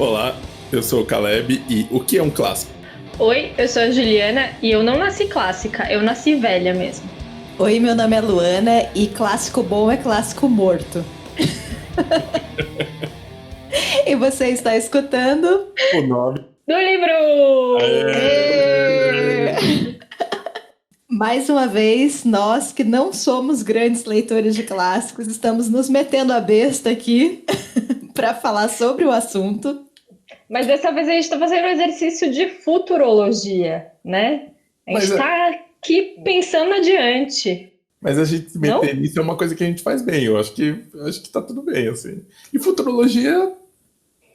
Olá, eu sou o Caleb e o que é um clássico? Oi, eu sou a Juliana e eu não nasci clássica, eu nasci velha mesmo. Oi, meu nome é Luana e clássico bom é clássico morto. E você está escutando? O nome. Do livro! Mais uma vez, nós que não somos grandes leitores de clássicos, estamos nos metendo a besta aqui para falar sobre o assunto. Mas dessa vez a gente está fazendo um exercício de futurologia, né? A gente está aqui pensando adiante. Mas a gente se meter nisso é uma coisa que a gente faz bem. Eu acho que tá tudo bem, assim. E futurologia,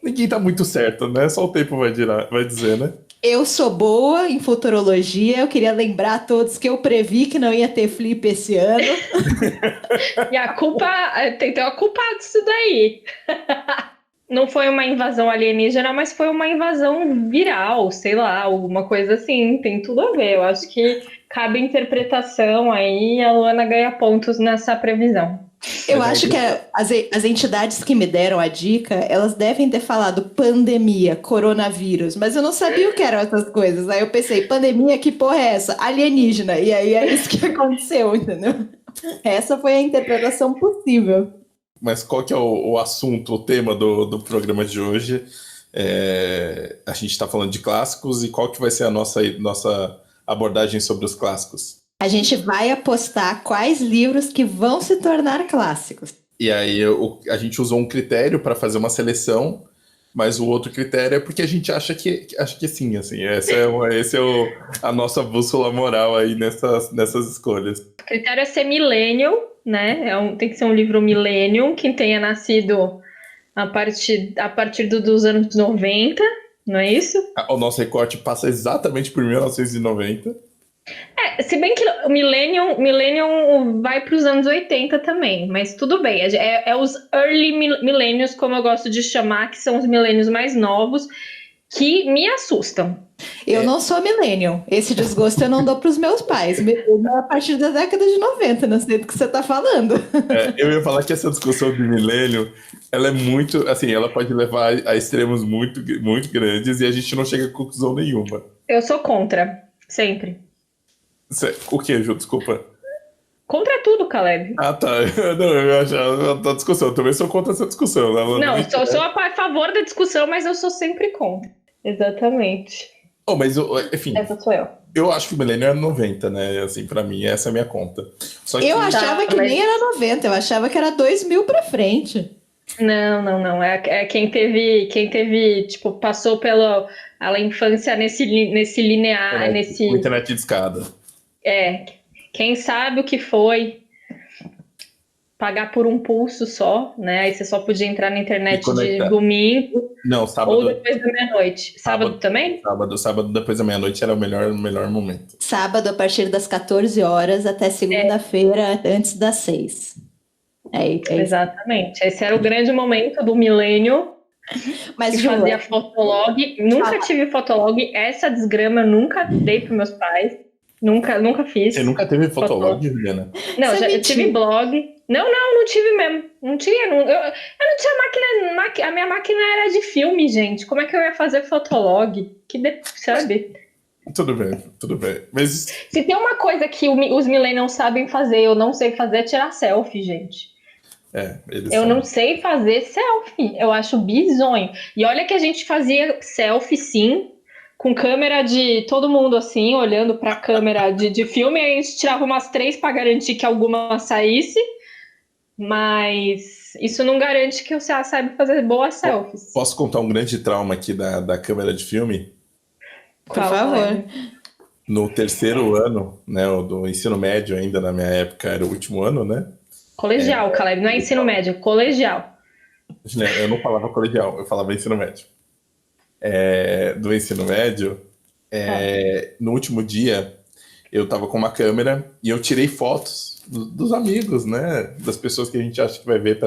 ninguém tá muito certo, né? Só o tempo vai dizer, né? Eu sou boa em futurologia, eu queria lembrar a todos que eu previ que não ia ter flip esse ano. E a culpa, tem uma culpada disso daí. Não foi uma invasão alienígena, mas foi uma invasão viral, sei lá, alguma coisa assim, tem tudo a ver. Eu acho que cabe interpretação aí, a Luana ganha pontos nessa previsão. Eu acho que as entidades que me deram a dica, elas devem ter falado pandemia, coronavírus, mas eu não sabia o que eram essas coisas. Aí eu pensei, pandemia, que porra é essa? Alienígena. E aí é isso que aconteceu, entendeu? Essa foi a interpretação possível. Mas qual que é o assunto, o tema do programa de hoje? A gente está falando de clássicos e qual que vai ser a nossa abordagem sobre os clássicos? A gente vai apostar quais livros que vão se tornar clássicos. E aí a gente usou um critério para fazer uma seleção, mas o outro critério é porque a gente acha que sim, assim. Essa é a nossa bússola moral aí nessas escolhas. O critério é ser millennial, né? Tem que ser um livro millennium, que tenha nascido a partir dos anos 90, não é isso? O nosso recorte passa exatamente por 1990. Se bem que o Millennium vai para os anos 80 também, mas tudo bem. É os early millennials, como eu gosto de chamar, que são os millennials mais novos, que me assustam. Eu não sou millennial. Esse desgosto eu não dou para os meus pais. Millennial é a partir da década de 90, não sei do que você está falando. Eu ia falar que essa discussão de milênio, ela é muito, assim, ela pode levar a extremos muito, muito grandes e a gente não chega a conclusão nenhuma. Eu sou contra, sempre. O que, Ju? Desculpa. Contra tudo, Caleb. Ah, tá. Não, eu acho a discussão. Eu também sou contra essa discussão. Não, sou a favor da discussão, mas eu sou sempre contra. Exatamente. Mas, enfim. Essa sou eu. Eu acho que o milênio era 90, né? Assim, pra mim, essa é a minha conta. Só que... Eu achava que nem era 90, eu achava que era 2000 pra frente. Não. É quem teve, tipo, passou pela infância nesse linear, nesse... Internet de escada. Quem sabe o que foi pagar por um pulso só, né? Aí você só podia entrar na internet de domingo. Não, sábado. Ou depois da meia-noite. Sábado também? Sábado depois da meia-noite era o melhor momento. Sábado a partir das 14 horas até segunda-feira antes das 6. Exatamente. Esse era o grande momento do milênio. Mas que fazia fotolog. Nunca tive fotolog. Essa desgrama eu nunca dei para meus pais. Nunca fiz. Você nunca teve fotolog, Juliana? Não, eu tive blog. Não tive mesmo. Não tinha. Eu não tinha máquina. A minha máquina era de filme, gente. Como é que eu ia fazer fotolog? Sabe? Tudo bem. Mas... Se tem uma coisa que os millennials sabem fazer, eu não sei fazer, é tirar selfie, gente. Não sei fazer selfie. Eu acho bizonho. E olha que a gente fazia selfie, sim, com câmera de todo mundo assim, olhando pra câmera de filme, aí a gente tirava umas 3 para garantir que alguma saísse, mas isso não garante que você saiba fazer boas selfies. Posso contar um grande trauma aqui da câmera de filme? Por favor. No terceiro ano, né, do ensino médio ainda, na minha época, era o último ano, né? Colegial, Caleb, não é ensino médio, colegial. Eu não falava colegial, eu falava ensino médio. Do ensino médio, no último dia, eu tava com uma câmera e eu tirei fotos dos amigos, né? Das pessoas que a gente acha que vai ver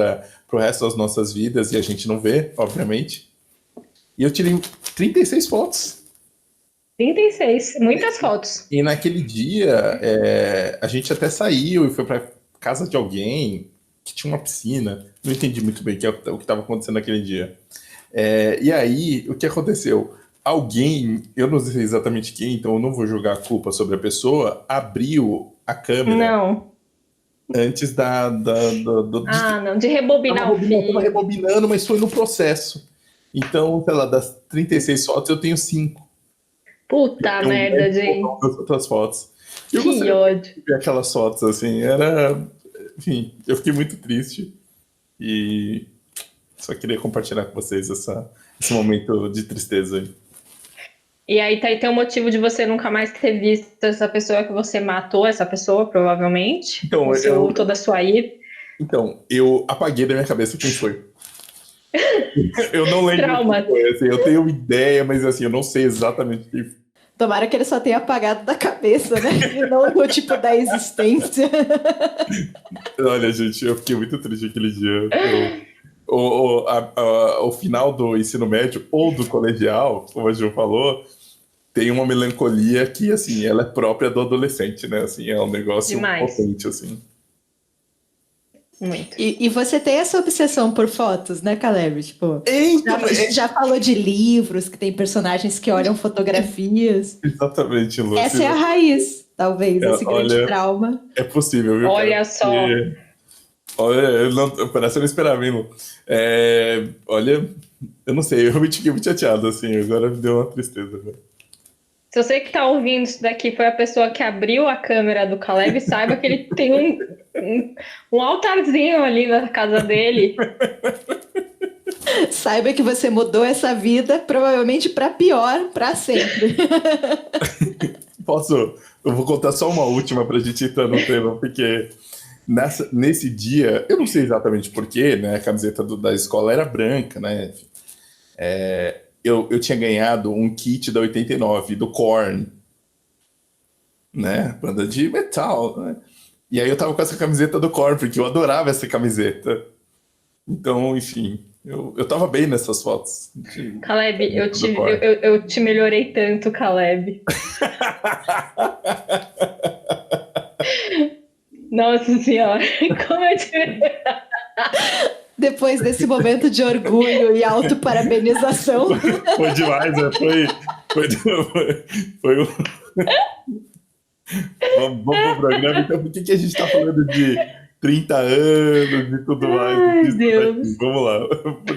pro resto das nossas vidas e a gente não vê, obviamente. E eu tirei 36 fotos. 36, muitas fotos. E naquele dia, a gente até saiu e foi pra casa de alguém que tinha uma piscina. Não entendi muito bem o que estava acontecendo naquele dia. E aí, o que aconteceu? Alguém, eu não sei exatamente quem, então eu não vou jogar a culpa sobre a pessoa, abriu a câmera Não. antes não, de rebobinar o fio. Tava rebobinando, mas foi no processo. Então, sei lá, das 36 fotos, eu tenho 5. Puta merda, gente. Das outras fotos. Eu que ódio. De ver aquelas fotos, assim, enfim, eu fiquei muito triste. E só queria compartilhar com vocês esse momento de tristeza aí. E aí tem um motivo de você nunca mais ter visto essa pessoa, que você matou essa pessoa, provavelmente. Então, toda a sua ira. Então, eu apaguei da minha cabeça quem foi. Eu não lembro Trauma. Quem foi, assim, eu tenho ideia, mas assim, eu não sei exatamente quem foi. Tomara que ele só tenha apagado da cabeça, né? E não do tipo da existência. Olha, gente, eu fiquei muito triste aquele dia. O final do ensino médio ou do colegial, como a Ju falou, tem uma melancolia que, assim, ela é própria do adolescente, né? Assim, é um negócio potente, assim. Muito. E você tem essa obsessão por fotos, né, Caleb? Tipo, já falou de livros que tem personagens que olham fotografias. Exatamente, Lu. Essa é a raiz, talvez, esse grande trauma. É possível, viu? Olha só. Olha, parece que eu não esperava, hein, Lu? Olha, eu não sei, eu realmente fiquei muito chateado, assim, agora me deu uma tristeza. Né? Se você que tá ouvindo isso daqui foi a pessoa que abriu a câmera do Caleb, saiba que ele tem um altarzinho ali na casa dele. Saiba que você mudou essa vida, provavelmente para pior, para sempre. Eu vou contar só uma última pra gente entrar no tema, porque nesse dia, eu não sei exatamente porquê, né, a camiseta da escola era branca, né, eu tinha ganhado um kit da 89, do Korn, né, banda de metal, né, e aí eu tava com essa camiseta do Korn, porque eu adorava essa camiseta. Então, enfim, eu tava bem nessas fotos. Caleb, eu te melhorei tanto, Caleb. Nossa senhora, como eu te... Depois desse momento de orgulho e autoparabenização. Foi demais, né? Foi Vamos pro programa. Então, por que a gente tá falando de 30 anos e tudo mais? Ai, Deus. Vamos lá.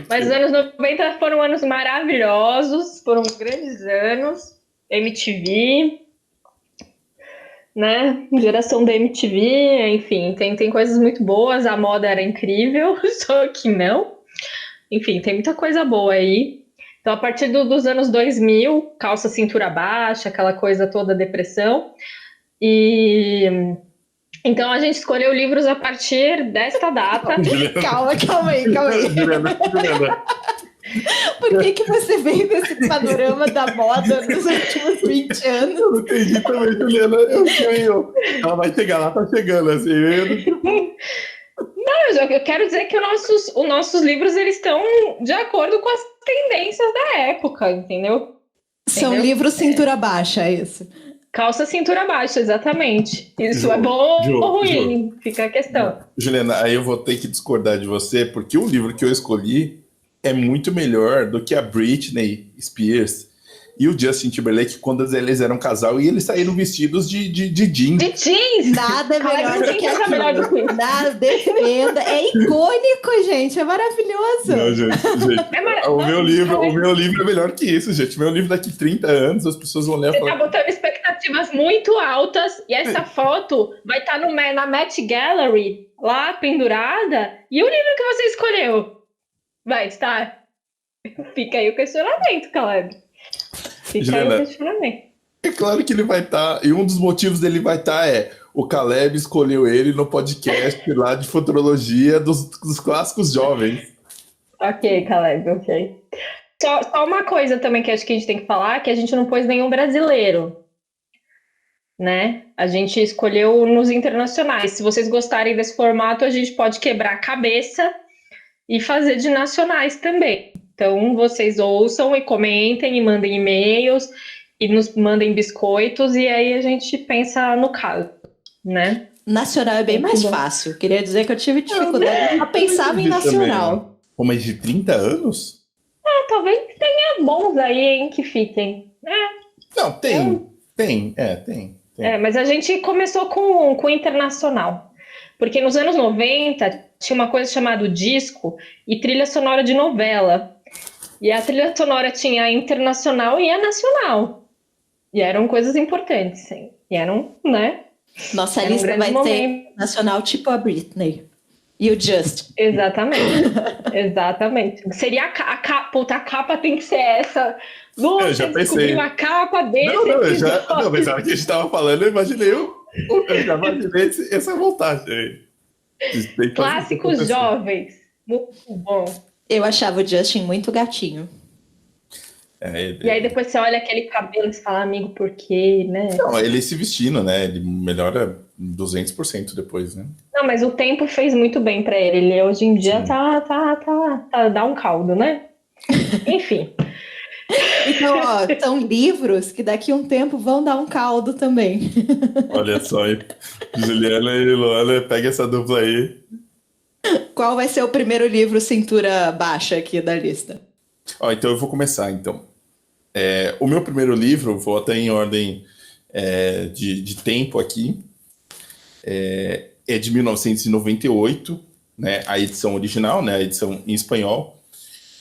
Mas os anos 90 foram anos maravilhosos, foram grandes anos. MTV, né? Geração da MTV, enfim, tem coisas muito boas. A moda era incrível, só que não. Enfim, tem muita coisa boa aí. Então, a partir dos anos 2000, calça cintura baixa, aquela coisa toda, depressão. E então a gente escolheu livros a partir desta data. Calma aí. Juliana. Por que você veio desse panorama da moda nos últimos 20 anos? Eu não entendi também, Juliana. Ela vai chegar lá, tá chegando, assim. Não, eu quero dizer que os nossos livros, eles estão de acordo com as tendências da época, entendeu? São livros cintura baixa, é isso? Calça cintura baixa, exatamente. Isso é bom ou ruim? Fica a questão. Juliana, aí eu vou ter que discordar de você, porque o livro que eu escolhi é muito melhor do que a Britney Spears e o Justin Timberlake quando eles eram um casal e eles saíram vestidos de jeans. De jeans! Nada é melhor do que aquilo. Nada, defenda. É icônico, gente. É maravilhoso. Não, gente. O meu livro é melhor que isso, gente. Meu livro daqui 30 anos, as pessoas vão ler e falar... Você tá botando expectativas muito altas e essa foto vai estar na Met Gallery, lá pendurada. E o livro que você escolheu? Vai estar? Fica aí o questionamento, Caleb. Juliana, é claro que ele vai estar, e um dos motivos dele vai estar o Caleb escolheu ele no podcast lá de futurologia dos clássicos jovens. Ok, Caleb, ok. Só uma coisa também que acho que a gente tem que falar, que a gente não pôs nenhum brasileiro, né? A gente escolheu nos internacionais. Se vocês gostarem desse formato, a gente pode quebrar a cabeça e fazer de nacionais também. Então, vocês ouçam e comentem e mandem e-mails e nos mandem biscoitos e aí a gente pensa no caso, né? Nacional é bem mais fácil. Queria dizer que eu tive dificuldade. Eu pensava em nacional. Pô, mas de 30 anos? talvez tenha bons aí, hein, que fiquem. Não, tem. Mas a gente começou com o internacional. Porque nos anos 90 tinha uma coisa chamada disco e trilha sonora de novela. E a trilha sonora tinha a internacional e a nacional. E eram coisas importantes, sim. E eram, né? Nossa lista vai ser nacional tipo a Britney. E o Just. Exatamente. Seria a capa. Puta, a capa tem que ser essa. Nossa, eu já pensei. A capa desse. Não, mas na hora que a gente tava falando, eu já imaginei essa vontade aí. Clássicos jovens. Muito bom. Eu achava o Justin muito gatinho. E aí depois você olha aquele cabelo e você fala, amigo, por quê, né? Não, ele se vestindo, né? Ele melhora 200% depois, né? Não, mas o tempo fez muito bem pra ele. Ele hoje em dia dá um caldo, né? Enfim. Então, são livros que daqui a um tempo vão dar um caldo também. Olha só, hein? Juliana e Luana, pega essa dupla aí. Qual vai ser o primeiro livro cintura baixa aqui da lista? Então eu vou começar, então. O meu primeiro livro, vou até em ordem de tempo aqui, é de 1998, né, a edição original, né, a edição em espanhol.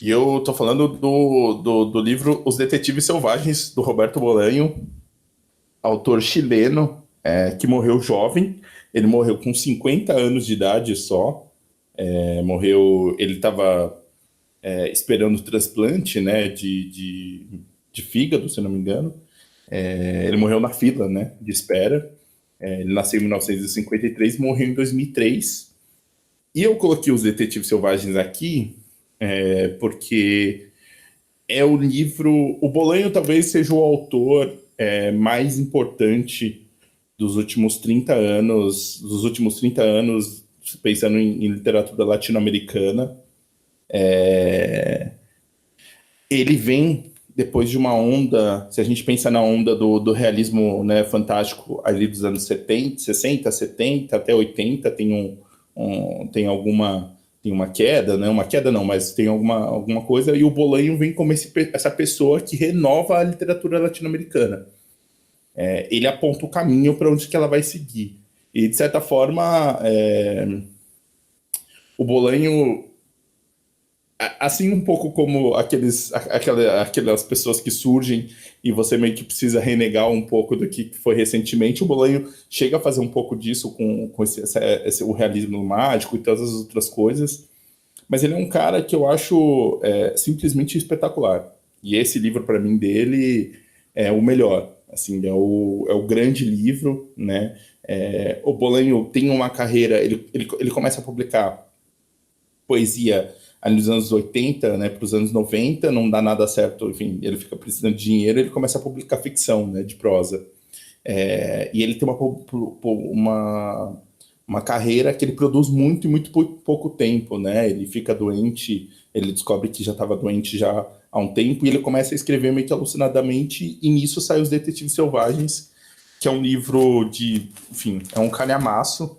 E eu tô falando do livro Os Detetives Selvagens, do Roberto Bolanho, autor chileno, que morreu jovem. Ele morreu com 50 anos de idade só. Ele estava esperando o transplante, né, de fígado, se não me engano. Ele morreu na fila, né, de espera. Ele nasceu em 1953 e morreu em 2003. E eu coloquei Os Detetives Selvagens aqui porque é o livro... O Bolanho talvez seja o autor mais importante dos últimos 30 anos, pensando em literatura latino-americana. Ele vem depois de uma onda, se a gente pensa na onda do realismo, né, fantástico ali dos anos 70, 60, 70 até 80, tem uma queda, né? Uma queda não, mas tem alguma coisa, e o Bolanho vem como essa pessoa que renova a literatura latino-americana. Ele aponta o caminho para onde que ela vai seguir. E, de certa forma, o Bolanho, assim um pouco como aquelas pessoas que surgem e você meio que precisa renegar um pouco do que foi recentemente, o Bolanho chega a fazer um pouco disso com o realismo mágico e todas as outras coisas, mas ele é um cara que eu acho simplesmente espetacular. E esse livro, para mim, dele é o melhor. Assim, é o grande livro, né? O Bolanho tem uma carreira, ele começa a publicar poesia ali nos anos 80, né, para os anos 90, não dá nada certo, enfim, ele fica precisando de dinheiro, ele começa a publicar ficção, né, de prosa. E ele tem uma carreira que ele produz muito e muito pouco tempo, né? Ele fica doente, ele descobre que já estava doente já há um tempo, e ele começa a escrever meio que alucinadamente, e nisso sai Os Detetives Selvagens, que é um livro enfim, é um calhamaço.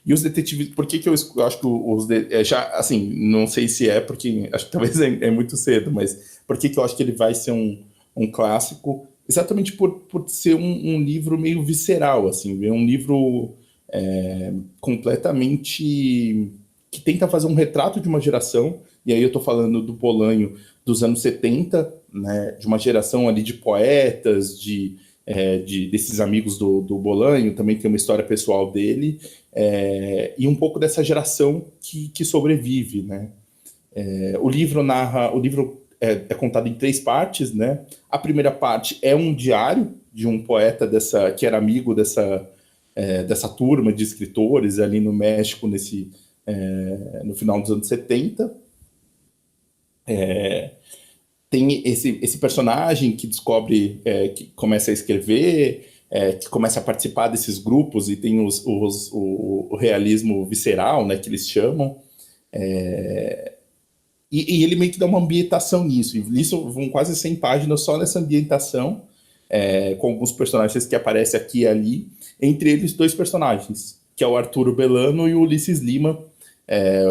E os detetives, por que eu acho que já, assim, não sei se porque acho que talvez é muito cedo, mas por que eu acho que ele vai ser um clássico? Exatamente por ser um livro meio visceral, assim, é um livro completamente que tenta fazer um retrato de uma geração, e aí eu tô falando do Bolanho dos anos 70, né, de uma geração ali de poetas, desses amigos do Bolanho, também tem uma história pessoal dele, e um pouco dessa geração que sobrevive, né? O livro é contado em 3 partes, né? A primeira parte é um diário de um poeta que era amigo dessa turma de escritores ali no México no final dos anos 70. Tem esse personagem que descobre, que começa a escrever, que começa a participar desses grupos, e tem o realismo visceral, né, que eles chamam, e ele meio que dá uma ambientação nisso, e nisso vão quase 100 páginas só nessa ambientação, com alguns personagens que aparecem aqui e ali, entre eles 2 personagens, que é o Arturo Belano e o Ulisses Lima,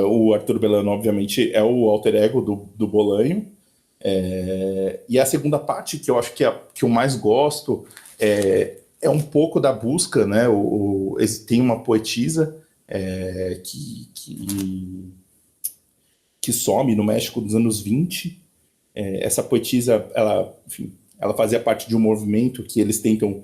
O Arthur Belano, obviamente, é o alter ego do Bolanho. E a segunda parte, que eu acho que eu mais gosto, é um pouco da busca, né? Tem uma poetisa que some no México dos anos 20. Essa poetisa, enfim, ela fazia parte de um movimento que eles tentam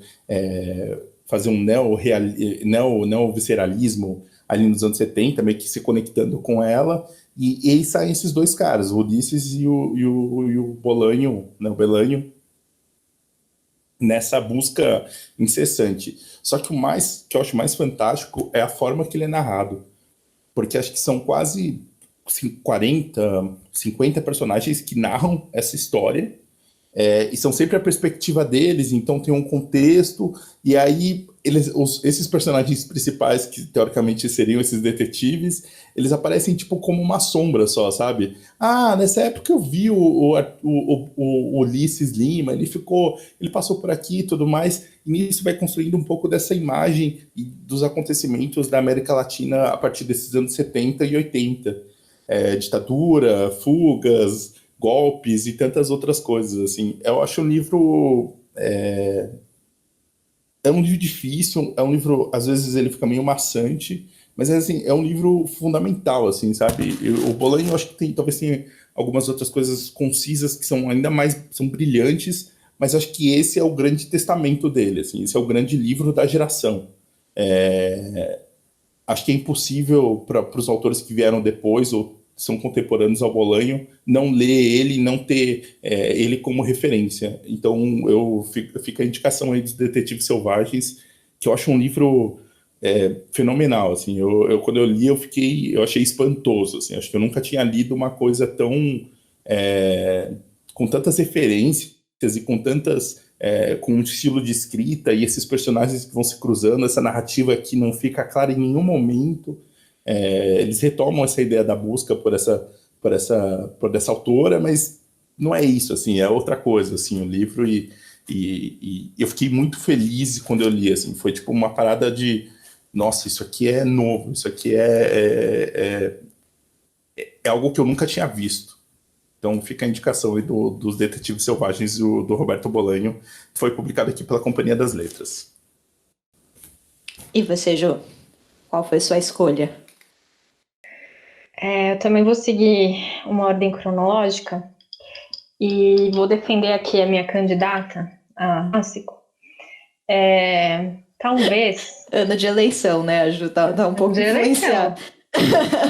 fazer um neo-visceralismo ali nos anos 70, meio que se conectando com ela, e aí saem esses dois caras, o Ulisses e o Bolanho, né, o Belanho, nessa busca incessante. Só que o que eu acho mais fantástico é a forma que ele é narrado, porque acho que são quase 40, 50 personagens que narram essa história, e são sempre a perspectiva deles, então tem um contexto, e aí esses personagens principais, que teoricamente seriam esses detetives, eles aparecem tipo como uma sombra só, sabe? Nessa época eu vi o Ulisses Lima, ele passou por aqui e tudo mais, e isso vai construindo um pouco dessa imagem dos acontecimentos da América Latina a partir desses anos 70 e 80. Ditadura, fugas, golpes e tantas outras coisas, assim. Eu acho um livro... É um livro difícil, é um livro, às vezes ele fica meio maçante, mas assim, é um livro fundamental, assim, sabe? O Bolanho, eu acho que talvez tenha algumas outras coisas concisas que são ainda mais, são brilhantes, mas eu acho que esse é o grande testamento dele, assim, esse é o grande livro da geração. Acho que é impossível para os autores que vieram depois ou são contemporâneos ao Bolanho não ler ele, não ter ele como referência. Então fica a indicação aí dos Detetives Selvagens, que eu acho um livro fenomenal, assim. Quando eu li, eu achei espantoso, assim. Acho que eu nunca tinha lido uma coisa tão com tantas referências e com um estilo de escrita e esses personagens que vão se cruzando, essa narrativa que não fica clara em nenhum momento. Eles retomam essa ideia da busca por essa autora, mas não é isso, assim, é outra coisa, assim, o livro, e eu fiquei muito feliz quando eu li, assim, foi tipo uma parada de, nossa, isso aqui é novo, isso aqui é algo que eu nunca tinha visto. Então fica a indicação aí dos Detetives Selvagens do Roberto Bolanho, que foi publicado aqui pela Companhia das Letras. E você, Jô? Qual foi sua escolha? Eu também vou seguir uma ordem cronológica e vou defender aqui a minha candidata a clássico. Talvez... Ano de eleição, né, a Ju? Tá um pouco influenciada.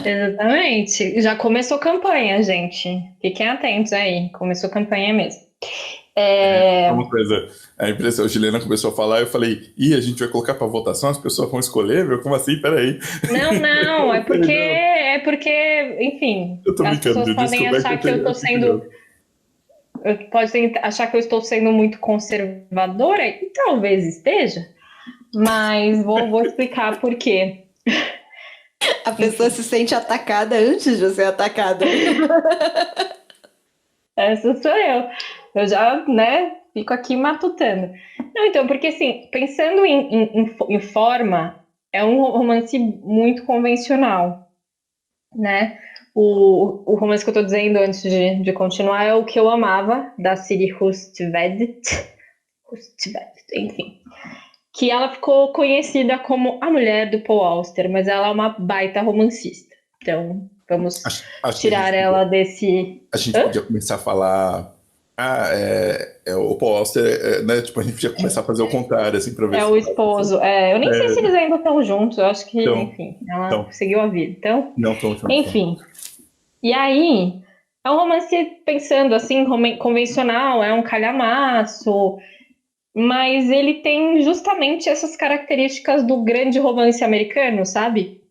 Exatamente. Já começou campanha, gente. Fiquem atentos aí. Começou campanha mesmo. Uma coisa, a impressão, a Juliana começou a falar, eu falei, a gente vai colocar para votação, as pessoas vão escolher, meu? Como assim? Peraí. Não, é porque, enfim, as pessoas podem achar que eu tô sendo... Podem achar que eu estou sendo muito conservadora, e talvez esteja, mas vou explicar por quê. A pessoa se sente atacada antes de ser atacada. Essa sou eu. Eu já, fico aqui matutando. Não, então, porque assim, pensando em forma, é um romance muito convencional, né? O romance que eu tô dizendo antes de continuar é O Que Eu Amava, da Siri Hustvedt, enfim. Que ela ficou conhecida como a mulher do Paul Auster, mas ela é uma baita romancista. Então, vamos tirar ela desse... A gente podia começar a falar... o Paul Auster, né? Tipo, a gente podia começar a fazer o contrário, assim, pra ver o esposo. Eu nem sei se eles ainda estão juntos. Eu acho que, então, enfim, ela seguiu a vida. Então, não, enfim. E aí, é um romance, pensando assim, convencional, é um calhamaço, mas ele tem justamente essas características do grande romance americano, sabe?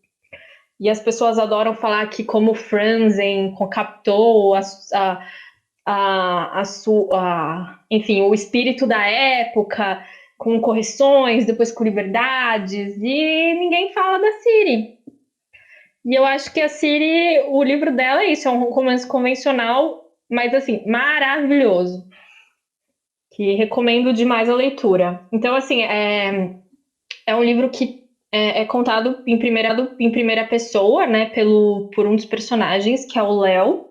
E as pessoas adoram falar que como Franzen captou enfim, o espírito da época, com correções, depois com liberdades, e ninguém fala da Siri. E eu acho que a Siri, o livro dela é isso, é um romance convencional, mas assim, maravilhoso. Que recomendo demais a leitura. Então, assim, é um livro que é contado em primeira pessoa, né, por um dos personagens, que é o Léo.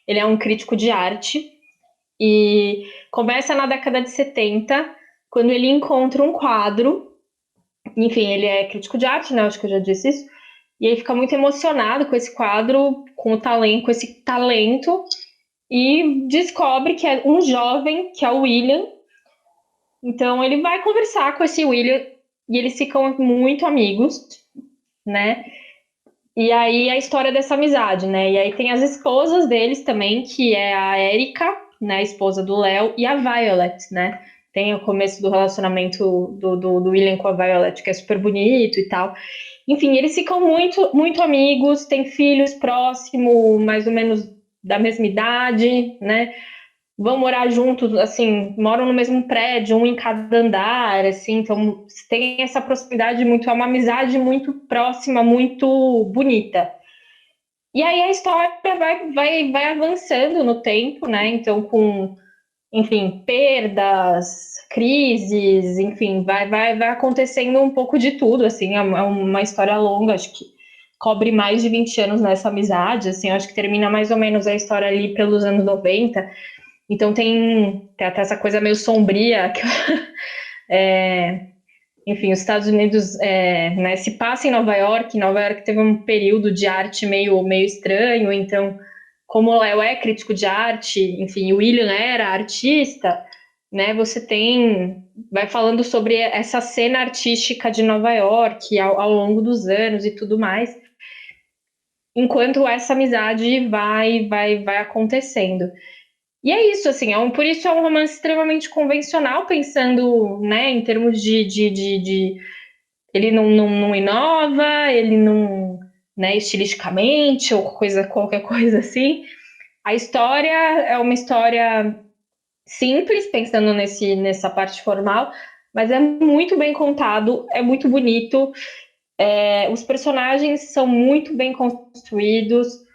Ele é um crítico de arte e começa na década de 70, quando ele encontra um quadro. Enfim, ele é crítico de arte, né, acho que eu já disse isso, e ele fica muito emocionado com esse quadro, com esse talento, e descobre que é um jovem, que é o William. Então ele vai conversar com esse William e eles ficam muito amigos, né? E aí a história dessa amizade, né? E aí tem as esposas deles também, que é a Erika, né, a esposa do Léo, e a Violet, né? Tem o começo do relacionamento do William com a Violet, que é super bonito e tal. Enfim, eles ficam muito, muito amigos, têm filhos próximos, mais ou menos da mesma idade, né? Vão morar juntos, assim, moram no mesmo prédio, um em cada andar, assim, então tem essa proximidade muito, é uma amizade muito próxima, muito bonita. E aí a história vai avançando no tempo, né? Então, com, enfim, perdas, crises, enfim, vai acontecendo um pouco de tudo, assim, é uma história longa, acho que cobre mais de 20 anos nessa amizade, assim, acho que termina mais ou menos a história ali pelos anos 90. Então tem até essa coisa meio sombria, que, enfim, os Estados Unidos, né, se passa em Nova York teve um período de arte meio estranho, então, como o Léo é crítico de arte, enfim, o William era artista, né, vai falando sobre essa cena artística de Nova York ao longo dos anos e tudo mais, enquanto essa amizade vai acontecendo. E é isso, assim, por isso é um romance extremamente convencional, pensando, né, em termos de ele não inova, ele não, né, estilisticamente, ou qualquer coisa assim. A história é uma história simples, pensando nessa parte formal, mas é muito bem contado, é muito bonito, os personagens são muito bem construídos,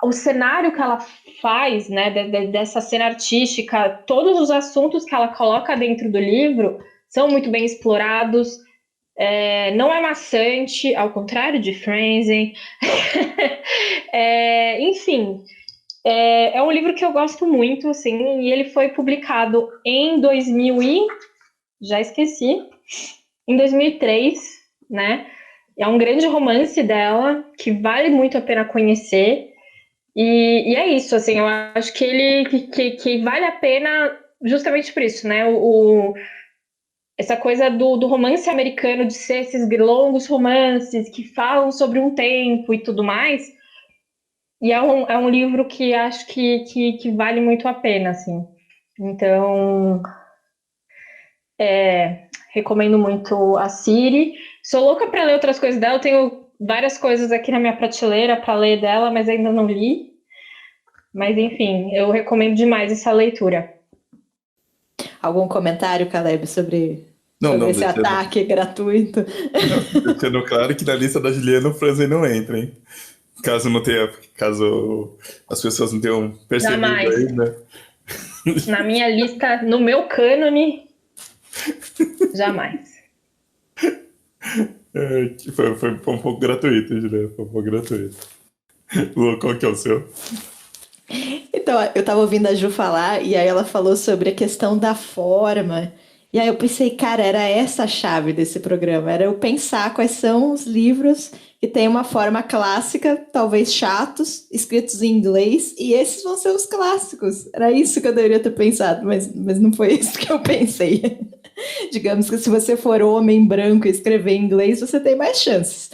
o cenário que ela faz, né, dessa cena artística, todos os assuntos que ela coloca dentro do livro são muito bem explorados, não é maçante, ao contrário de Frenzy. Enfim, é um livro que eu gosto muito, assim, e ele foi publicado em 2000 e... já esqueci, em 2003, né? É um grande romance dela, que vale muito a pena conhecer. E é isso, assim, eu acho que ele que vale a pena justamente por isso, né? Essa coisa do romance americano, de ser esses longos romances que falam sobre um tempo e tudo mais. E é um livro que acho que vale muito a pena, assim. Então, recomendo muito a Ciri. Sou louca para ler outras coisas dela, eu tenho várias coisas aqui na minha prateleira para ler dela, mas ainda não li. Mas, enfim, eu recomendo demais essa leitura. Algum comentário, Caleb, sobre esse ataque gratuito? Não, deixando claro que na lista da Juliana o Frenzy não entra, hein? Caso as pessoas não tenham percebido ainda. Na minha lista, no meu cânone, jamais. Foi um pouco gratuito, Juliana. Foi um pouco gratuito. Lu, qual que é o seu? Então, eu tava ouvindo a Ju falar, e aí ela falou sobre a questão da forma. E aí eu pensei, cara, era essa a chave desse programa. Era eu pensar quais são os livros que têm uma forma clássica, talvez chatos, escritos em inglês, e esses vão ser os clássicos. Era isso que eu deveria ter pensado, mas não foi isso que eu pensei. Digamos que se você for homem branco e escrever em inglês, você tem mais chances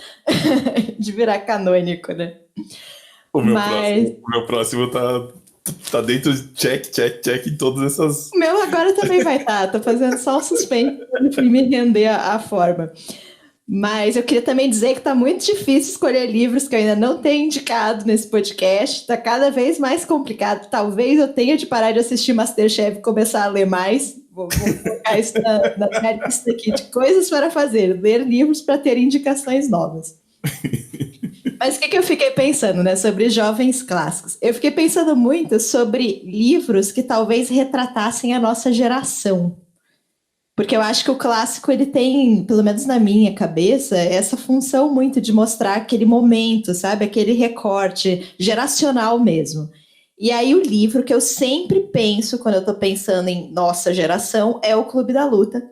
de virar canônico, né? O meu próximo tá dentro de check em todas essas... O meu agora também vai estar. Tô fazendo só o suspense para me render a forma. Mas eu queria também dizer que tá muito difícil escolher livros que eu ainda não tenho indicado nesse podcast. Tá cada vez mais complicado. Talvez eu tenha de parar de assistir MasterChef e começar a ler mais. Vou colocar isso na minha lista aqui de coisas para fazer. Ler livros para ter indicações novas. Mas o que eu fiquei pensando, né, sobre jovens clássicos? Eu fiquei pensando muito sobre livros que talvez retratassem a nossa geração. Porque eu acho que o clássico, ele tem, pelo menos na minha cabeça, essa função muito de mostrar aquele momento, sabe? Aquele recorte geracional mesmo. E aí o livro que eu sempre penso, quando eu tô pensando em nossa geração, é o Clube da Luta,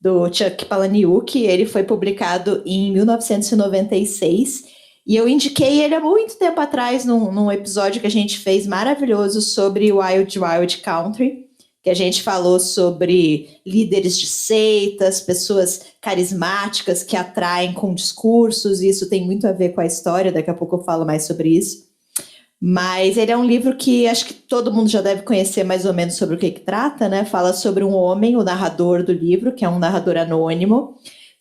do Chuck Palahniuk. Ele foi publicado em 1996. E eu indiquei ele há muito tempo atrás, num episódio que a gente fez maravilhoso sobre Wild Wild Country, que a gente falou sobre líderes de seitas, pessoas carismáticas que atraem com discursos, e isso tem muito a ver com a história, daqui a pouco eu falo mais sobre isso. Mas ele é um livro que acho que todo mundo já deve conhecer mais ou menos sobre o que trata, né? Fala sobre um homem, o narrador do livro, que é um narrador anônimo,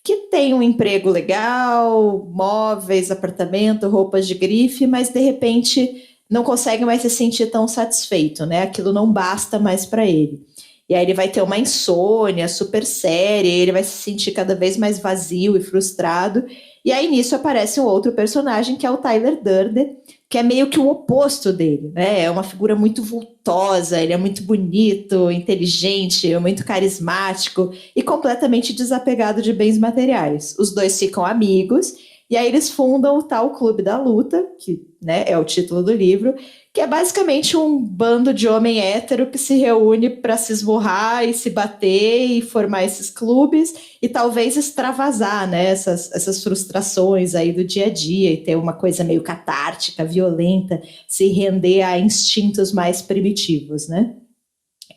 que tem um emprego legal, móveis, apartamento, roupas de grife, mas de repente não consegue mais se sentir tão satisfeito, né? Aquilo não basta mais para ele. E aí ele vai ter uma insônia super séria, ele vai se sentir cada vez mais vazio e frustrado. E aí nisso aparece um outro personagem, que é o Tyler Durden, que é meio que o oposto dele, né? É uma figura muito vultosa, ele é muito bonito, inteligente, muito carismático e completamente desapegado de bens materiais. Os dois ficam amigos e aí eles fundam o tal Clube da Luta, que, né, é o título do livro, que é basicamente um bando de homem hétero que se reúne para se esborrar e se bater e formar esses clubes e talvez extravasar, né, essas frustrações aí do dia a dia e ter uma coisa meio catártica, violenta, se render a instintos mais primitivos, né?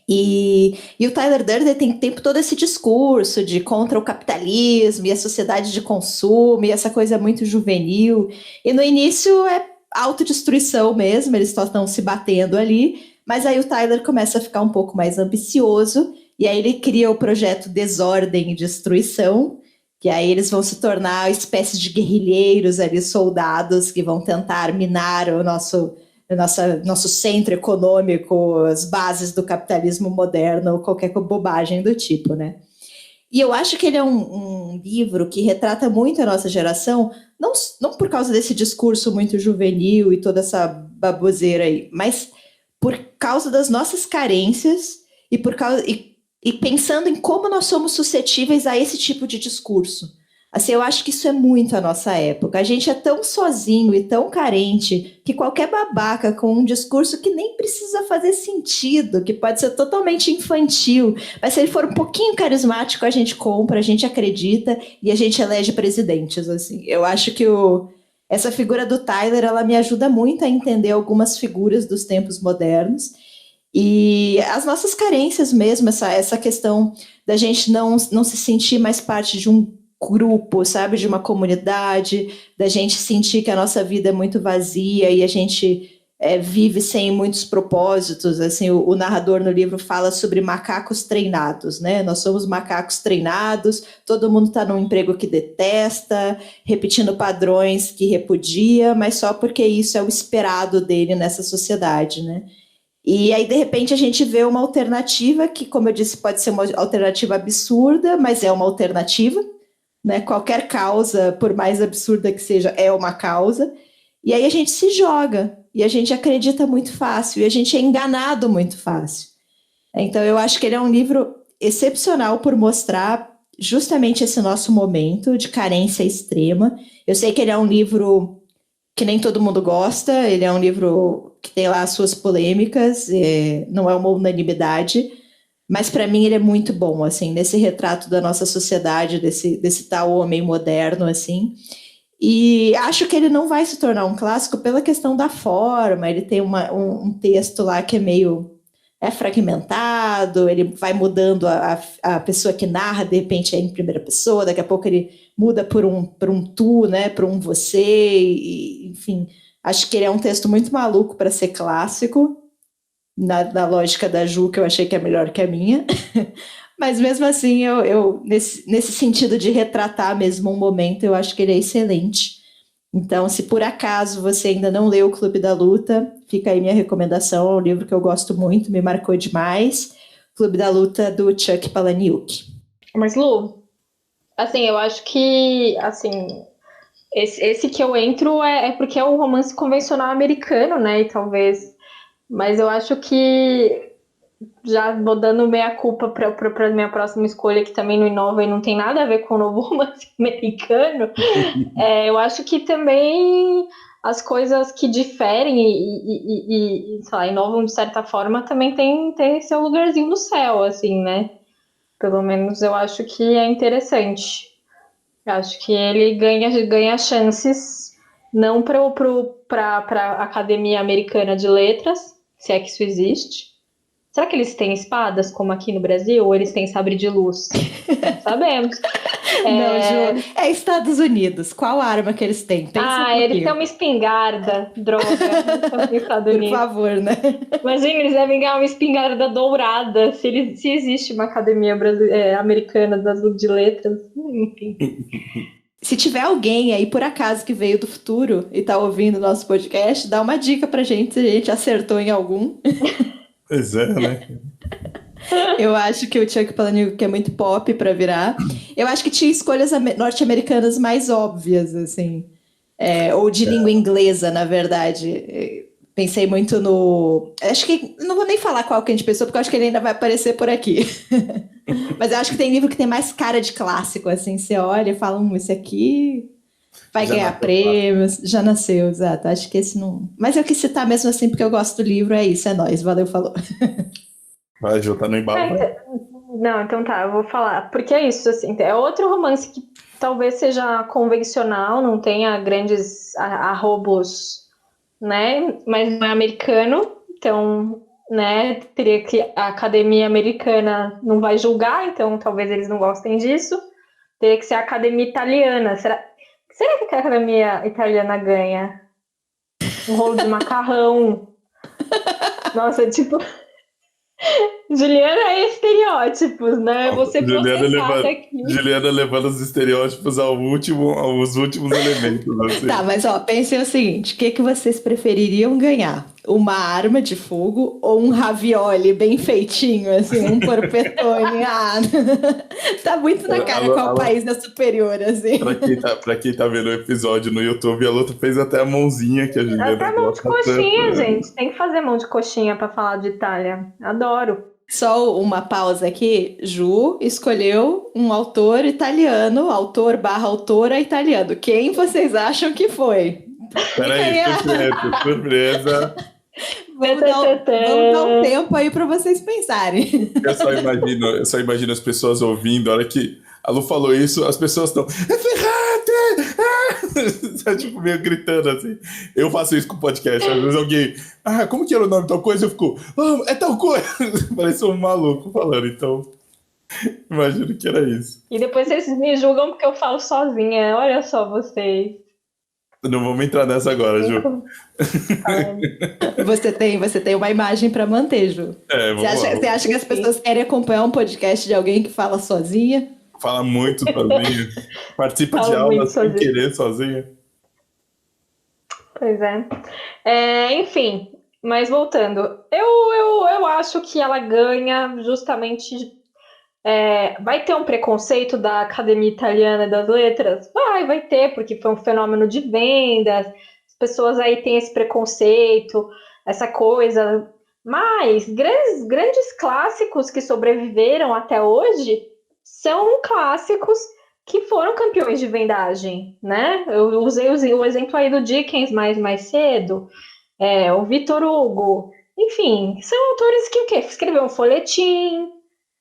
E o Tyler Durden tem o tempo todo esse discurso de contra o capitalismo e a sociedade de consumo e essa coisa muito juvenil. E no início é autodestruição mesmo, eles só estão se batendo ali, mas aí o Tyler começa a ficar um pouco mais ambicioso e aí ele cria o projeto Desordem e Destruição, que aí eles vão se tornar espécies de guerrilheiros ali, soldados que vão tentar minar o nosso centro econômico, as bases do capitalismo moderno, ou qualquer bobagem do tipo, né? E eu acho que ele é um livro que retrata muito a nossa geração, não por causa desse discurso muito juvenil e toda essa baboseira aí, mas por causa das nossas carências e pensando em como nós somos suscetíveis a esse tipo de discurso. Assim, eu acho que isso é muito a nossa época. A gente é tão sozinho e tão carente que qualquer babaca com um discurso que nem precisa fazer sentido, que pode ser totalmente infantil, mas se ele for um pouquinho carismático, a gente compra, a gente acredita e a gente elege presidentes, assim. Eu acho que essa figura do Tyler, ela me ajuda muito a entender algumas figuras dos tempos modernos e as nossas carências mesmo, essa questão da gente não se sentir mais parte de um grupo, sabe, de uma comunidade, da gente sentir que a nossa vida é muito vazia e a gente vive sem muitos propósitos. Assim, o narrador no livro fala sobre macacos treinados, né? Nós somos macacos treinados, todo mundo está num emprego que detesta, repetindo padrões que repudia, mas só porque isso é o esperado dele nessa sociedade, né? E aí, de repente, a gente vê uma alternativa que, como eu disse, pode ser uma alternativa absurda, mas é uma alternativa, né? Qualquer causa, por mais absurda que seja, é uma causa. E aí a gente se joga, e a gente acredita muito fácil, e a gente é enganado muito fácil. Então eu acho que ele é um livro excepcional por mostrar justamente esse nosso momento de carência extrema. Eu sei que ele é um livro que nem todo mundo gosta, ele é um livro que tem lá as suas polêmicas, não é uma unanimidade, mas para mim ele é muito bom, assim, nesse retrato da nossa sociedade, desse tal homem moderno, assim. E acho que ele não vai se tornar um clássico pela questão da forma, ele tem um texto lá que é meio fragmentado, ele vai mudando a pessoa que narra, de repente é em primeira pessoa, daqui a pouco ele muda por um tu, né, por um você, enfim. Acho que ele é um texto muito maluco para ser clássico, na lógica da Ju, que eu achei que é melhor que a minha. Mas mesmo assim, eu nesse sentido de retratar mesmo um momento, eu acho que ele é excelente. Então, se por acaso você ainda não leu o Clube da Luta, fica aí minha recomendação, é um livro que eu gosto muito, me marcou demais. Clube da Luta, do Chuck Palahniuk. Mas, Lu, assim, eu acho que, assim, esse que eu entro é porque é o romance convencional americano, né, e talvez... Mas eu acho que já vou dando meia-culpa para minha próxima escolha, que também não inova e não tem nada a ver com o novo romance americano. Eu acho que também as coisas que diferem e sei lá, inovam de certa forma também tem seu lugarzinho no céu, assim, né? Pelo menos eu acho que é interessante. Eu acho que ele ganha chances, não para a Academia Americana de Letras, se é que isso existe. Será que eles têm espadas, como aqui no Brasil, ou eles têm sabre de luz? Não sabemos. Não, Ju, é Estados Unidos. Qual arma que eles têm? Pensa um Eles têm pouquinho. uma espingarda, droga. Nos Estados Por Unidos. favor, né? Imagina, eles devem ganhar uma espingarda dourada, se existe uma academia americana de letras. Enfim. Se tiver alguém aí, por acaso, que veio do futuro e tá ouvindo o nosso podcast, dá uma dica pra gente se a gente acertou em algum. Pois é, né? Eu acho que o Chuck Palahniuk é muito pop pra virar. Eu acho que tinha escolhas norte-americanas mais óbvias, assim. Ou de língua inglesa, na verdade. Pensei muito no... Acho que... Não vou nem falar qual que a gente pensou, porque eu acho que ele ainda vai aparecer por aqui. Mas eu acho que tem livro que tem mais cara de clássico, assim. Você olha e fala, esse aqui vai Já ganhar nasceu prêmios. Já nasceu, exato. Acho que esse não... Mas eu quis citar mesmo assim, porque eu gosto do livro. É isso, é nóis. Valeu, falou. Vai, Ju, tá no embalo. Não, então tá, eu vou falar. Porque é isso, assim, é outro romance que talvez seja convencional, não tenha grandes arrobos, né? Mas não é americano, então, né? Teria que a Academia Americana não vai julgar, então talvez eles não gostem disso. Teria que ser a Academia Italiana. Será que a Academia Italiana ganha? Um rolo de macarrão. Nossa, tipo, Juliana é estereótipos, né? Você processada aqui. Juliana levando os estereótipos aos últimos elementos. Assim. Tá, mas pensem o seguinte: o que vocês prefeririam ganhar? Uma arma de fogo ou um ravioli bem feitinho, assim, um porpetone? Tá muito na cara qual país é superior, assim. Pra quem tá vendo o episódio no YouTube, a Luta fez até a mãozinha que a Juliana até mão de coxinha, gente. Tem que fazer mão de coxinha pra falar de Itália. Adoro. Só uma pausa aqui. Ju escolheu um autor italiano, autor/autora italiano. Quem vocês acham que foi? Peraí, surpresa. Vamos dar um tempo aí para vocês pensarem. Eu só imagino as pessoas ouvindo, a hora que a Lu falou isso, as pessoas estão. É Ferrante! Tá tipo meio gritando assim. Eu faço isso com o podcast. Às vezes alguém. Como que era o nome de tal coisa? Eu fico. É tal coisa! Parece um maluco falando, então. Imagino que era isso. E depois vocês me julgam porque eu falo sozinha. Olha só vocês. Não vamos entrar nessa agora, Ju. Você tem uma imagem para manter, Ju. Você acha que as pessoas querem acompanhar um podcast de alguém que fala sozinha? Fala muito sozinha. Participa de aula sem querer sozinha. Pois é. Enfim, mas voltando. Eu acho que ela ganha justamente... vai ter um preconceito da Academia Italiana das Letras? Vai ter, porque foi um fenômeno de vendas, as pessoas aí têm esse preconceito, essa coisa, mas grandes clássicos que sobreviveram até hoje são clássicos que foram campeões de vendagem, né? Eu usei o exemplo aí do Dickens mais cedo, o Victor Hugo, enfim, são autores que o quê? Escreveram um folhetim,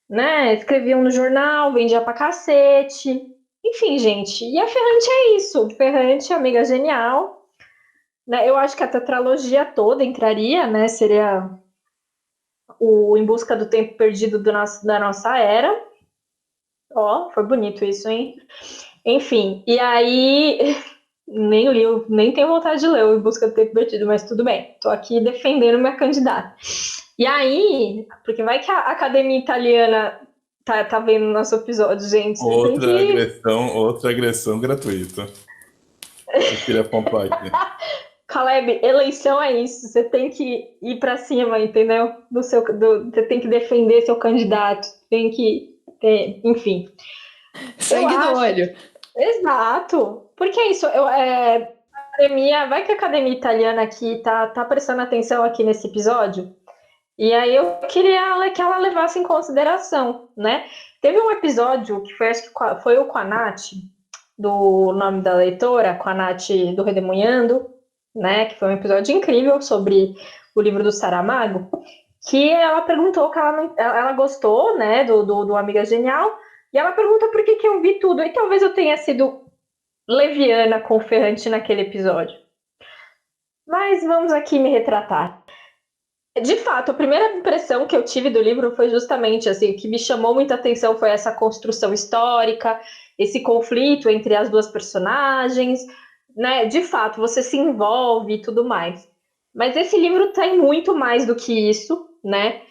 né? Escreviam no jornal, vendia pra cacete. Enfim, gente. E a Ferrante é isso. Ferrante, amiga genial. Né? Eu acho que a tetralogia toda entraria, né? Seria o Em Busca do Tempo Perdido da nossa era. Foi bonito isso, hein? Enfim, e aí... Nem li, nem tenho vontade de ler o Em Busca do Tempo Perdido, mas tudo bem. Tô aqui defendendo minha candidata. E aí, porque vai que a Academia Italiana tá vendo nosso episódio, gente. Outra agressão gratuita. Eu queria pontuar aqui. Caleb, eleição é isso. Você tem que ir pra cima, entendeu? Você tem que defender seu candidato. Tem que ter, enfim. Sangue no olho. Exato. Porque é isso. Vai que a Academia Italiana aqui tá prestando atenção aqui nesse episódio. E aí eu queria que ela levasse em consideração, né? Teve um episódio que foi, acho que foi o com a Nath, do Nome da Leitora, com a Nath do Redemoinhando, né? Que foi um episódio incrível sobre o livro do Saramago, que ela perguntou que ela gostou, né, do Amiga Genial, e ela perguntou por que eu vi tudo. E talvez eu tenha sido leviana com o Ferrante naquele episódio. Mas vamos aqui me retratar. De fato, a primeira impressão que eu tive do livro foi justamente assim, o que me chamou muita atenção foi essa construção histórica, esse conflito entre as duas personagens, né? De fato, você se envolve e tudo mais. Mas esse livro tem muito mais do que isso, né?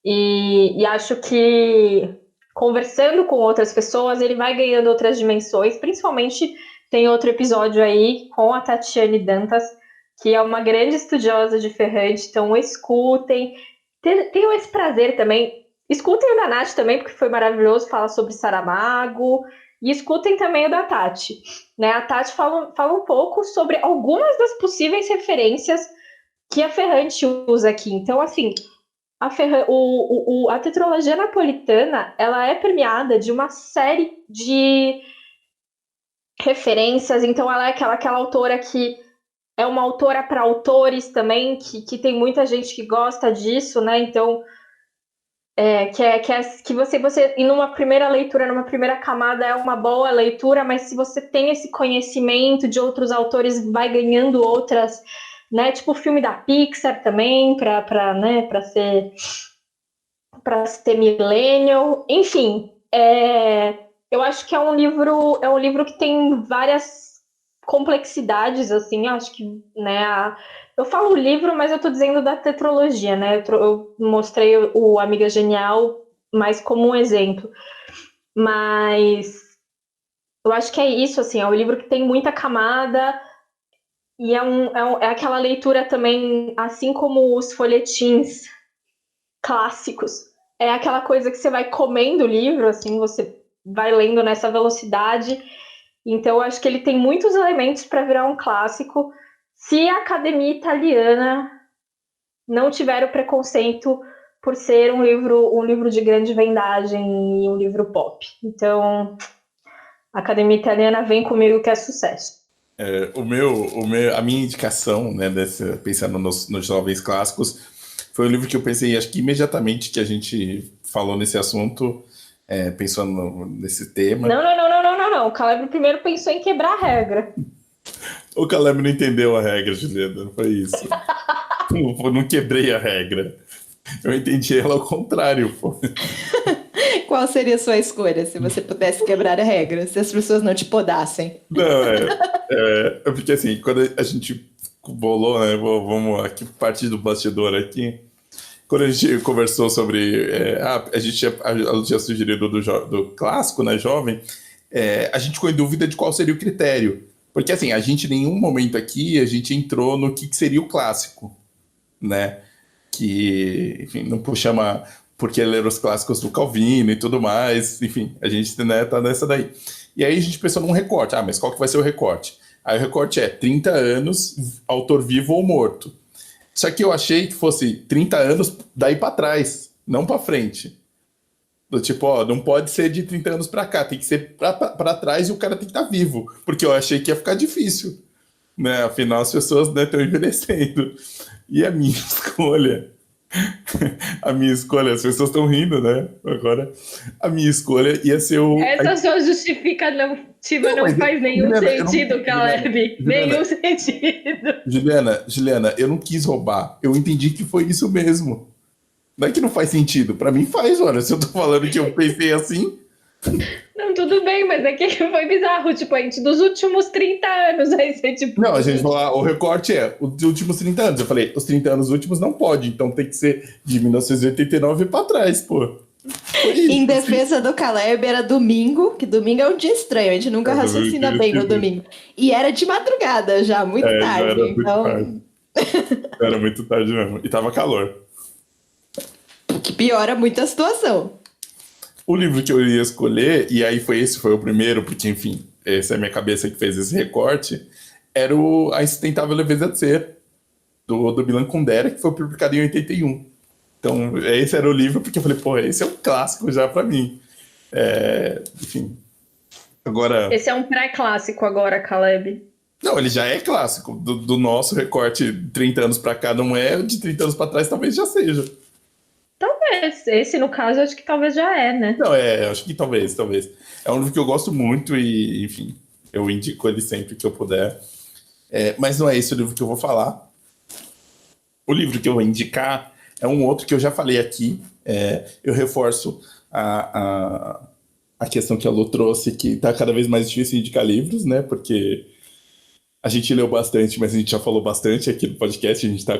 E acho que conversando com outras pessoas, ele vai ganhando outras dimensões, principalmente tem outro episódio aí com a Tatiane Dantas, que é uma grande estudiosa de Ferrante, então escutem. Tenham esse prazer também. Escutem o da Nath também, porque foi maravilhoso falar sobre Saramago. E escutem também o da Tati. Né? A Tati fala um pouco sobre algumas das possíveis referências que a Ferrante usa aqui. Então, assim, a tetralogia napolitana, ela é premiada de uma série de referências. Então, ela é aquela autora que é uma autora para autores também, que tem muita gente que gosta disso, né? Então, que você em uma primeira leitura, numa primeira camada, é uma boa leitura, mas se você tem esse conhecimento de outros autores, vai ganhando outras, né? Tipo o filme da Pixar também, para ser millennial. Enfim, eu acho que é um livro que tem várias complexidades, assim, acho que, né, eu falo livro, mas eu tô dizendo da tetralogia, né, eu mostrei o Amiga Genial mais como um exemplo, mas eu acho que é isso, assim, é um livro que tem muita camada e é aquela leitura também, assim como os folhetins clássicos, é aquela coisa que você vai comendo o livro, assim, você vai lendo nessa velocidade. Então, eu acho que ele tem muitos elementos para virar um clássico. Se a academia italiana não tiver o preconceito por ser um livro de grande vendagem e um livro pop. Então, a academia italiana vem comigo que é sucesso. A minha indicação, né, pensando nos jovens clássicos, foi um livro que eu pensei, acho que imediatamente que a gente falou nesse assunto, pensando nesse tema. Não. O Caleb primeiro pensou em quebrar a regra. O Caleb não entendeu a regra, Juliana, foi isso. não quebrei a regra. Eu entendi ela ao contrário, pô. Qual seria a sua escolha se você pudesse quebrar a regra, se as pessoas não te podassem? Não, porque assim, quando a gente bolou, né, vamos aqui partir do bastidor aqui, quando a gente conversou sobre, a gente tinha sugerido do clássico, né, jovem, a gente ficou em dúvida de qual seria o critério, porque assim, a gente em nenhum momento aqui, a gente entrou no que seria o clássico, né, que, enfim, não chama porque ler os clássicos do Calvino e tudo mais, enfim, a gente, né, tá nessa daí. E aí a gente pensou num recorte, mas qual que vai ser o recorte? Aí o recorte é 30 anos, autor vivo ou morto. Só que eu achei que fosse 30 anos daí para trás, não para frente. Do tipo, não pode ser de 30 anos para cá, tem que ser para trás e o cara tem que estar vivo. Porque eu achei que ia ficar difícil. Né? Afinal, as pessoas estão envelhecendo. E a minha escolha... as pessoas estão rindo, né? Agora, a minha escolha ia ser o... Essa sua justificativa não faz nenhum sentido, Caleb. Nenhum sentido. Juliana, eu não quis roubar. Eu entendi que foi isso mesmo. Não é que não faz sentido. Pra mim faz, olha. Se eu tô falando que eu pensei assim... Não, tudo bem, mas é que foi bizarro. Tipo, a gente dos últimos 30 anos. Aí você, tipo... Não, a gente falou, o recorte é os últimos 30 anos. Eu falei, os 30 anos últimos não pode. Então tem que ser de 1989 pra trás, pô. Em defesa do Caleb, era domingo, que domingo é um dia estranho, a gente nunca raciocina bem no domingo. E era de madrugada já, muito tarde. Era muito tarde. Era muito tarde mesmo. E tava calor. O que piora muito a situação. O livro que eu ia escolher, e aí esse foi o primeiro, porque, enfim, essa é a minha cabeça que fez esse recorte, era A Insustentável Leveza de Ser, do Milan Kundera, que foi publicado em 81. Então, esse era o livro, porque eu falei, pô, esse é um clássico já pra mim. Enfim. Agora... Esse é um pré-clássico agora, Caleb. Não, ele já é clássico. Do nosso recorte, 30 anos pra cá não é, de 30 anos pra trás talvez já seja. Talvez. Esse, no caso, acho que talvez já é, né? Não, acho que talvez. É um livro que eu gosto muito e, enfim, eu indico ele sempre que eu puder. Mas não é esse o livro que eu vou falar. O livro que eu vou indicar é um outro que eu já falei aqui. Eu reforço a questão que a Lu trouxe, que tá cada vez mais difícil indicar livros, né? Porque a gente leu bastante, mas a gente já falou bastante aqui no podcast. A gente tá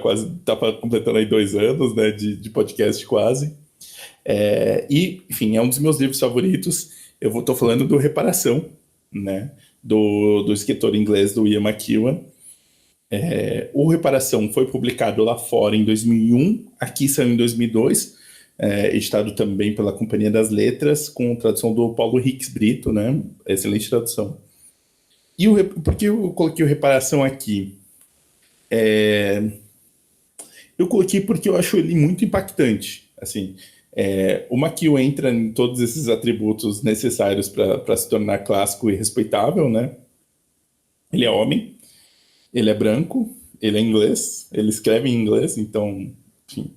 completando aí 2 anos, né, de podcast quase. E, enfim, é um dos meus livros favoritos. Eu tô falando do Reparação, né, do escritor inglês, do Ian McEwan. O Reparação foi publicado lá fora em 2001, aqui saiu em 2002, editado também pela Companhia das Letras, com tradução do Paulo Hicks Brito, né, excelente tradução. E por que eu coloquei o Reparação aqui? Eu coloquei porque eu acho ele muito impactante. Assim, o McEwan entra em todos esses atributos necessários para se tornar clássico e respeitável, né? Ele é homem, ele é branco, ele é inglês, ele escreve em inglês, então, enfim,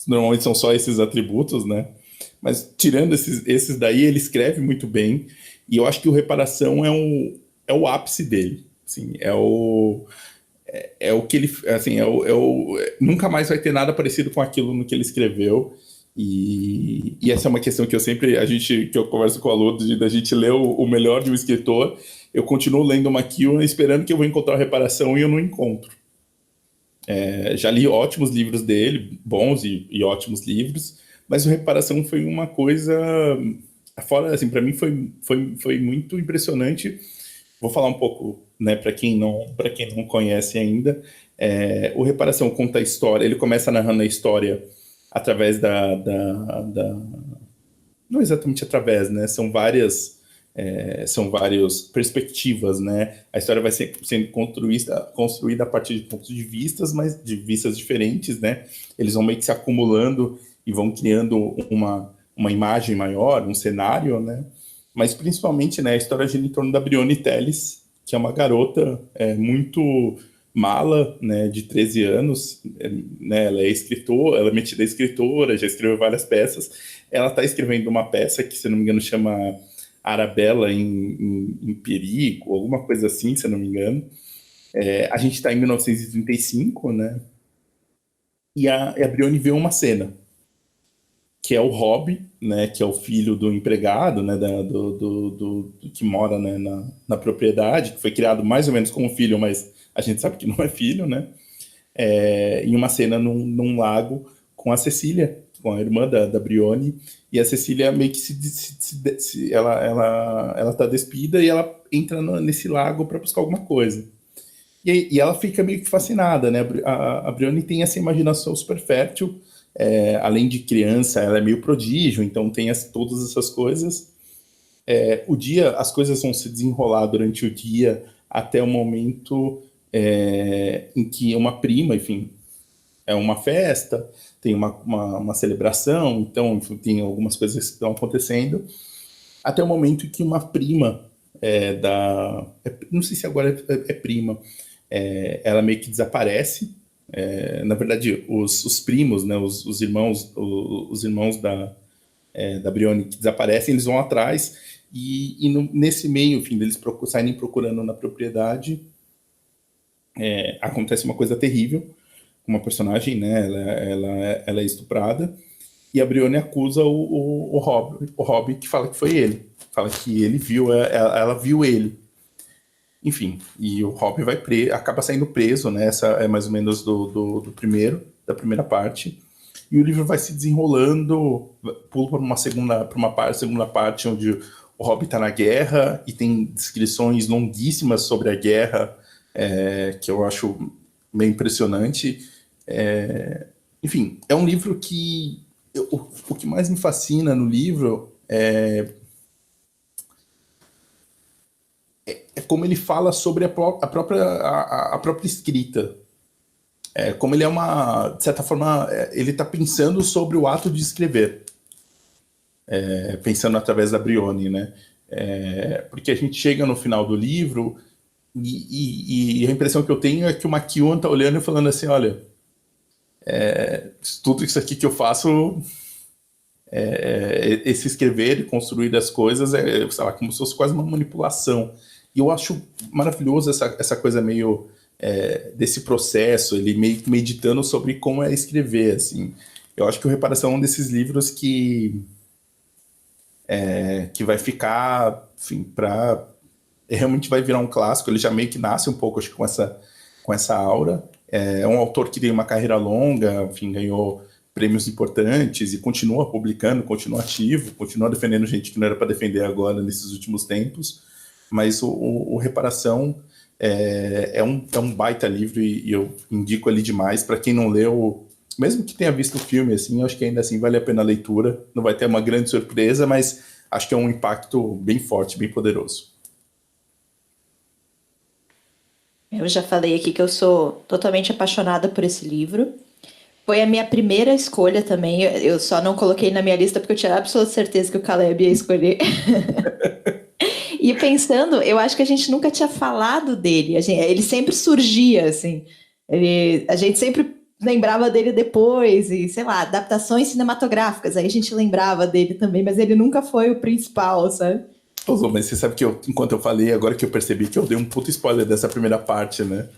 normalmente são só esses atributos, né? Mas tirando esses daí, ele escreve muito bem, e eu acho que o Reparação é o ápice dele, assim, é o que ele, assim, nunca mais vai ter nada parecido com aquilo no que ele escreveu, e essa é uma questão que que eu converso com o aluno, da gente ler o melhor de um escritor. Eu continuo lendo o McEwan esperando que eu vou encontrar a Reparação e eu não encontro. Já li ótimos livros dele, bons e ótimos livros, mas o Reparação foi uma coisa fora, assim, para mim foi muito impressionante. Vou falar um pouco, né, para quem não conhece ainda. O Reparação conta a história, ele começa narrando a história através não exatamente através, né, são várias perspectivas, né, a história vai sendo construída a partir de pontos de vistas, mas de vistas diferentes, né, eles vão meio que se acumulando e vão criando uma imagem maior, um cenário, né, mas principalmente, né, a história gira em torno da Brione Telles, que é uma garota muito mala, né, de 13 anos, né, ela é escritora, ela é metida escritora, já escreveu várias peças. Ela está escrevendo uma peça que, se não me engano, chama Arabella em Perigo, alguma coisa assim, se não me engano. A gente está em 1935, né, e a Brione vê uma cena, que é o Rob, né, que é o filho do empregado, né, do que mora, né, na propriedade, que foi criado mais ou menos como filho, mas a gente sabe que não é filho, né, em uma cena num lago com a Cecília, com a irmã da Brione, e a Cecília meio que ela tá despida e ela entra nesse lago para buscar alguma coisa. E ela fica meio que fascinada, né, a Brione tem essa imaginação super fértil. Além de criança, ela é meio prodígio, então tem todas essas coisas. As coisas vão se desenrolar durante o dia até o momento em que uma prima, enfim, é uma festa, tem uma celebração, então enfim, tem algumas coisas que estão acontecendo, até o momento em que uma prima não sei se agora é prima, ela meio que desaparece. Na verdade, os primos, né, os irmãos da Brione que desaparecem, eles vão atrás e nesse meio, enfim, deles saírem procurando na propriedade, acontece uma coisa terrível com uma personagem, né, ela é estuprada e a Brione acusa o Rob, que fala que foi ele, fala que ele viu, ela viu ele. Enfim, e o Rob acaba saindo preso, né? Essa é mais ou menos da primeira parte. E o livro vai se desenrolando, pula para uma segunda parte, onde o Rob está na guerra e tem descrições longuíssimas sobre a guerra, que eu acho meio impressionante. Enfim, é um livro que... O que mais me fascina no livro é como ele fala sobre a própria escrita. como ele de certa forma, ele está pensando sobre o ato de escrever, pensando através da Bryone, né? Porque a gente chega no final do livro e a impressão que eu tenho é que o McEwan está olhando e falando assim, olha, tudo isso aqui que eu faço, esse escrever e construir as coisas, sei lá, como se fosse quase uma manipulação. E eu acho maravilhoso essa coisa meio desse processo, ele meio que meditando sobre como é escrever, assim. Eu acho que o Reparação é um desses livros que vai ficar, enfim, realmente vai virar um clássico. Ele já meio que nasce um pouco, acho que com essa aura. É um autor que tem uma carreira longa, enfim, ganhou prêmios importantes e continua publicando, continua ativo, continua defendendo gente que não era para defender agora nesses últimos tempos. Mas o Reparação é um baita livro e eu indico ele demais. Para quem não leu, mesmo que tenha visto o filme, assim, eu acho que ainda assim vale a pena a leitura. Não vai ter uma grande surpresa, mas acho que é um impacto bem forte, bem poderoso. Eu já falei aqui que eu sou totalmente apaixonada por esse livro. Foi a minha primeira escolha também. Eu só não coloquei na minha lista porque eu tinha absoluta certeza que o Caleb ia escolher. E pensando, eu acho que a gente nunca tinha falado dele. Ele sempre surgia, assim. A gente sempre lembrava dele depois, e sei lá, adaptações cinematográficas. Aí a gente lembrava dele também, mas ele nunca foi o principal, sabe? Mas você sabe que enquanto eu falei, agora que eu percebi que eu dei um puto spoiler dessa primeira parte, né?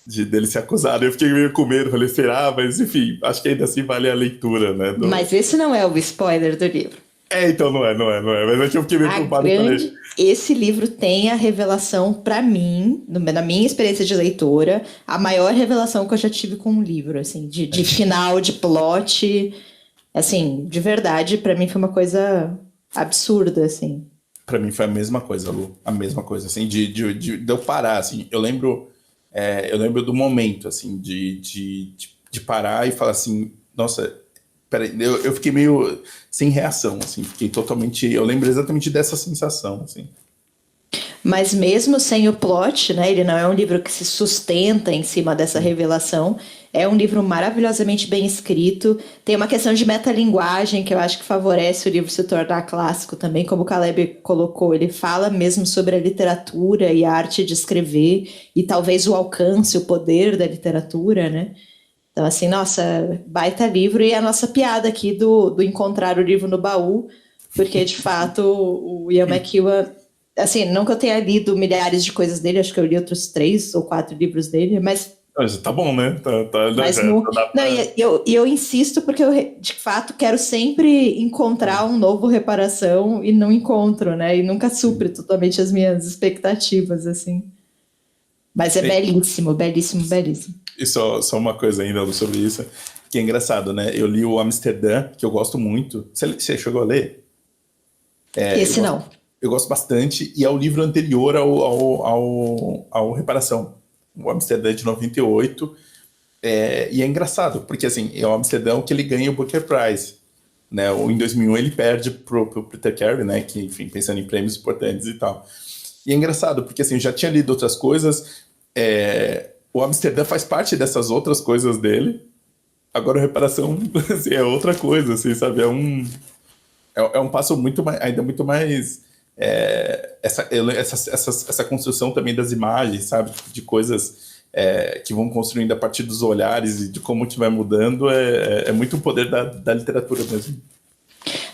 Dele ser acusado. Eu fiquei meio com medo, falei, será? Mas enfim, acho que ainda assim vale a leitura, né? Mas esse não é o spoiler do livro. Então não é. Mas aqui eu fiquei meio preocupado com ele. Esse livro tem a revelação, pra mim, na minha experiência de leitora, a maior revelação que eu já tive com um livro, assim, de final, de plot, assim, de verdade, pra mim foi uma coisa absurda, assim. Pra mim foi a mesma coisa, Lu, a mesma coisa, assim, de eu parar, assim, eu lembro do momento, assim, de parar e falar assim, nossa, peraí, eu fiquei meio sem reação, assim, fiquei totalmente, eu lembro exatamente dessa sensação, assim. Mas mesmo sem o plot, né, ele não é um livro que se sustenta em cima dessa revelação, é um livro maravilhosamente bem escrito, tem uma questão de metalinguagem que eu acho que favorece o livro se tornar clássico também, como o Caleb colocou, ele fala mesmo sobre a literatura e a arte de escrever, e talvez o alcance, o poder da literatura, né? Então, assim, nossa, baita livro, e a nossa piada aqui do encontrar o livro no baú, porque, de fato, o Ian McEwan, assim, não que eu tenha lido milhares de coisas dele, acho que eu li outros 3 ou 4 livros dele, mas... Tá bom, né? Mas eu insisto porque eu, de fato, quero sempre encontrar um novo Reparação e não encontro, né? E nunca supre totalmente as minhas expectativas, assim. Mas é belíssimo, belíssimo, belíssimo. E só uma coisa ainda sobre isso, que é engraçado, né? Eu li o Amsterdã, que eu gosto muito. Você chegou a ler? Esse não. Eu gosto bastante, e é o livro anterior ao Reparação. O Amsterdã de 98. E é engraçado, porque assim, é o Amsterdã que ele ganha o Booker Prize. Né? Em 2001 ele perde pro Peter Carey, né? Que, enfim, pensando em prêmios importantes e tal. E é engraçado, porque assim, eu já tinha lido outras coisas, o Amsterdã faz parte dessas outras coisas dele, agora a Reparação assim, é outra coisa, assim, sabe? É um passo ainda muito mais... essa construção também das imagens, sabe? De coisas que vão construindo a partir dos olhares e de como que vai mudando, é muito o poder da literatura mesmo.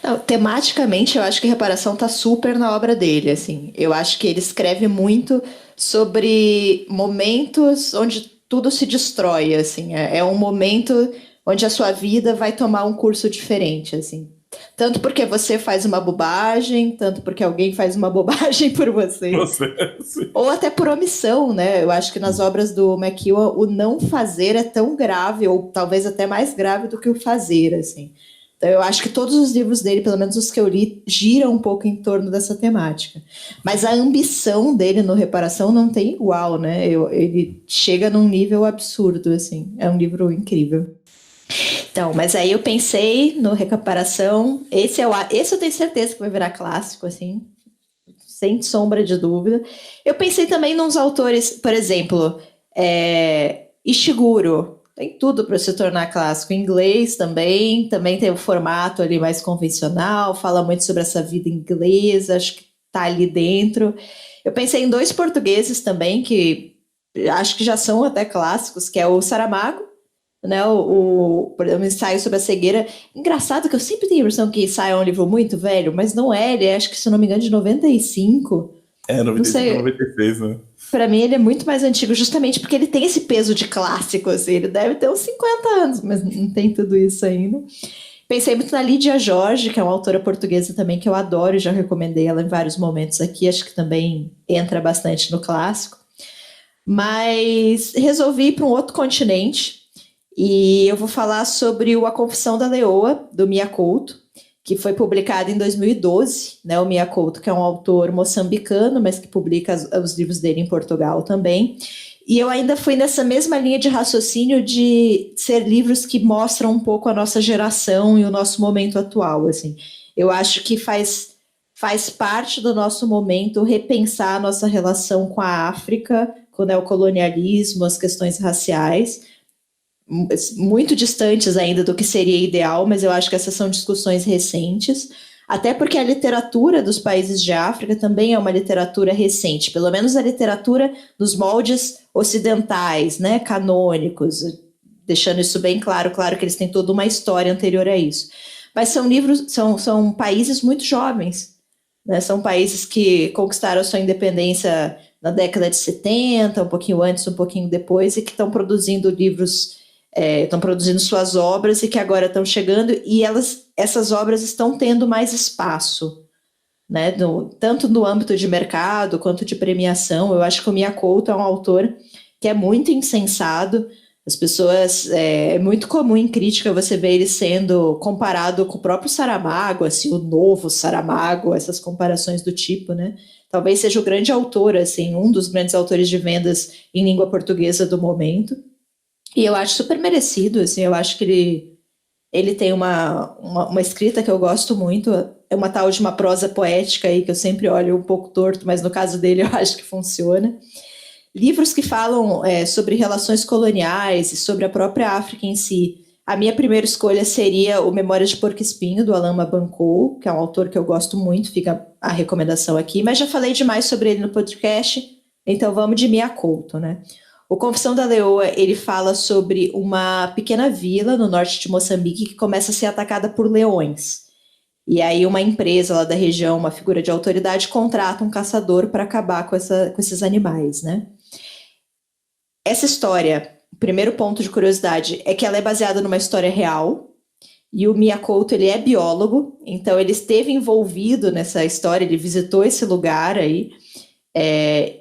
Não, tematicamente, eu acho que Reparação tá super na obra dele, assim. Eu acho que ele escreve muito sobre momentos onde tudo se destrói, assim. É um momento onde a sua vida vai tomar um curso diferente, assim. Tanto porque você faz uma bobagem, tanto porque alguém faz uma bobagem por você. Ou até por omissão, né? Eu acho que nas obras do McEwan, o não fazer é tão grave, ou talvez até mais grave do que o fazer, assim. Então, eu acho que todos os livros dele, pelo menos os que eu li, giram um pouco em torno dessa temática. Mas a ambição dele no Reparação não tem igual, né? Ele chega num nível absurdo, assim. É um livro incrível. Então, mas aí eu pensei no Reparação. Esse eu tenho certeza que vai virar clássico, assim. Sem sombra de dúvida. Eu pensei também nos autores, por exemplo, Ishiguro. tem tudo para se tornar clássico. Em inglês também tem o formato ali mais convencional, fala muito sobre essa vida inglesa, acho que tá ali dentro. Eu pensei em 2 portugueses também, que acho que já são até clássicos, que é o Saramago, né, o ensaio sobre a cegueira. Engraçado que eu sempre tenho a impressão que ensaio é um livro muito velho, mas não é, ele é, acho que se não me engano, de 95. 95 ou 96, né? Pra mim ele é muito mais antigo, justamente porque ele tem esse peso de clássico, assim, ele deve ter uns 50 anos, mas não tem tudo isso ainda. Pensei muito na Lídia Jorge, que é uma autora portuguesa também que eu adoro e já recomendei ela em vários momentos aqui, acho que também entra bastante no clássico. Mas resolvi ir para um outro continente e eu vou falar sobre A Confissão da Leoa, do Mia Couto, que foi publicado em 2012, né? O Mia Couto, que é um autor moçambicano, mas que publica os livros dele em Portugal também. E eu ainda fui nessa mesma linha de raciocínio de ser livros que mostram um pouco a nossa geração e o nosso momento atual, assim. Eu acho que faz parte do nosso momento repensar a nossa relação com a África, com o neocolonialismo, as questões raciais, muito distantes ainda do que seria ideal, mas eu acho que essas são discussões recentes, até porque a literatura dos países de África também é uma literatura recente, pelo menos a literatura nos moldes ocidentais, né, canônicos, deixando isso bem claro, claro que eles têm toda uma história anterior a isso. Mas são livros, são países muito jovens, né, são países que conquistaram a sua independência na década de 70, um pouquinho antes, um pouquinho depois, e que estão produzindo livros, estão produzindo suas obras e que agora estão chegando, e essas obras estão tendo mais espaço, né, tanto no âmbito de mercado quanto de premiação. Eu acho que o Mia Couto é um autor que é muito incensado. As pessoas, é muito comum em crítica você ver ele sendo comparado com o próprio Saramago, assim, o novo Saramago, essas comparações do tipo, né? Talvez seja o grande autor, assim, um dos grandes autores de vendas em língua portuguesa do momento. E eu acho super merecido, assim, eu acho que ele tem uma escrita que eu gosto muito, é uma tal de uma prosa poética aí, que eu sempre olho um pouco torto, mas no caso dele eu acho que funciona. Livros que falam sobre relações coloniais e sobre a própria África em si. A minha primeira escolha seria o Memórias de Porco Espinho, do Alain Mabanckou, que é um autor que eu gosto muito, fica a recomendação aqui, mas já falei demais sobre ele no podcast, então vamos de Mia Couto, né? O Confissão da Leoa, ele fala sobre uma pequena vila no norte de Moçambique que começa a ser atacada por leões. E aí uma empresa lá da região, uma figura de autoridade, contrata um caçador para acabar com esses animais, né? Essa história, o primeiro ponto de curiosidade, é que ela é baseada numa história real, e o Mia Couto, ele é biólogo, então ele esteve envolvido nessa história, ele visitou esse lugar aí,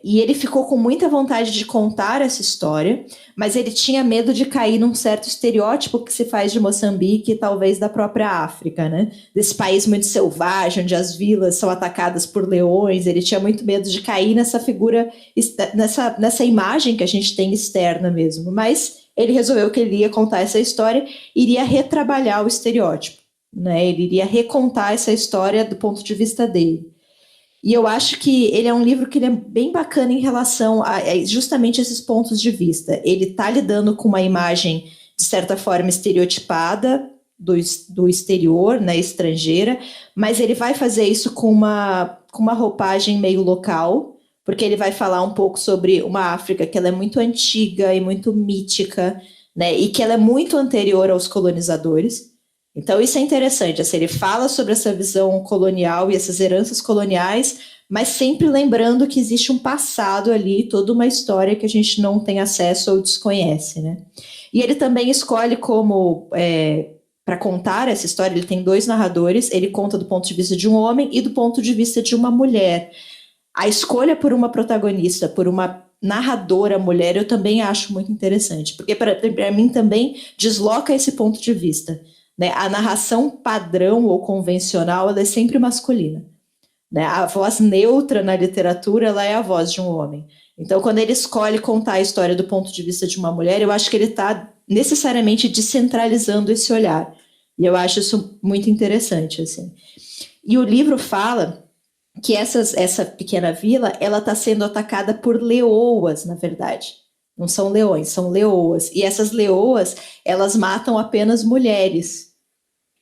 e ele ficou com muita vontade de contar essa história, mas ele tinha medo de cair num certo estereótipo que se faz de Moçambique e talvez da própria África, né? Desse país muito selvagem, onde as vilas são atacadas por leões. Ele tinha muito medo de cair nessa figura, nessa imagem que a gente tem externa mesmo. Mas ele resolveu que ele ia contar essa história, iria retrabalhar o estereótipo, né? Ele iria recontar essa história do ponto de vista dele. E eu acho que ele é um livro que ele é bem bacana em relação a justamente esses pontos de vista. Ele está lidando com uma imagem, de certa forma, estereotipada do exterior, né, estrangeira, mas ele vai fazer isso com uma roupagem meio local, porque ele vai falar um pouco sobre uma África que ela é muito antiga e muito mítica, né, e que ela é muito anterior aos colonizadores. Então isso é interessante, assim, ele fala sobre essa visão colonial e essas heranças coloniais, mas sempre lembrando que existe um passado ali, toda uma história que a gente não tem acesso ou desconhece, né? E ele também escolhe como, para contar essa história, ele tem 2 narradores, ele conta do ponto de vista de um homem e do ponto de vista de uma mulher. A escolha por uma protagonista, por uma narradora mulher, eu também acho muito interessante, porque para mim também desloca esse ponto de vista. Né? A narração padrão ou convencional, ela é sempre masculina. Né? A voz neutra na literatura, ela é a voz de um homem. Então, quando ele escolhe contar a história do ponto de vista de uma mulher, eu acho que ele está necessariamente descentralizando esse olhar. E eu acho isso muito interessante, assim. E o livro fala que essa pequena vila, ela está sendo atacada por leoas, na verdade. Não são leões, são leoas. E essas leoas, elas matam apenas mulheres.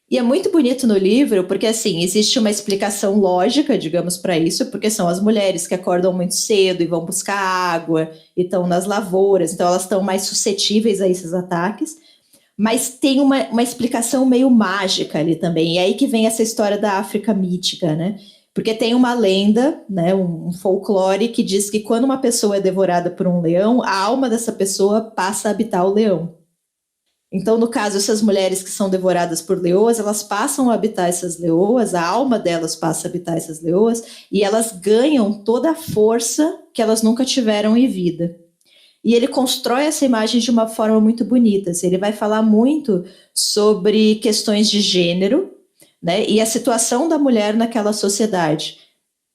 E é muito bonito no livro, porque assim, existe uma explicação lógica, digamos, para isso, porque são as mulheres que acordam muito cedo e vão buscar água, e estão nas lavouras, então elas estão mais suscetíveis a esses ataques. Mas tem uma explicação meio mágica ali também. E aí que vem essa história da África mítica, né? Porque tem uma lenda, né, um folclore que diz que quando uma pessoa é devorada por um leão, a alma dessa pessoa passa a habitar o leão. Então, no caso, essas mulheres que são devoradas por leoas, elas passam a habitar essas leoas, a alma delas passa a habitar essas leoas, e elas ganham toda a força que elas nunca tiveram em vida. E ele constrói essa imagem de uma forma muito bonita. Assim, ele vai falar muito sobre questões de gênero, né, e a situação da mulher naquela sociedade.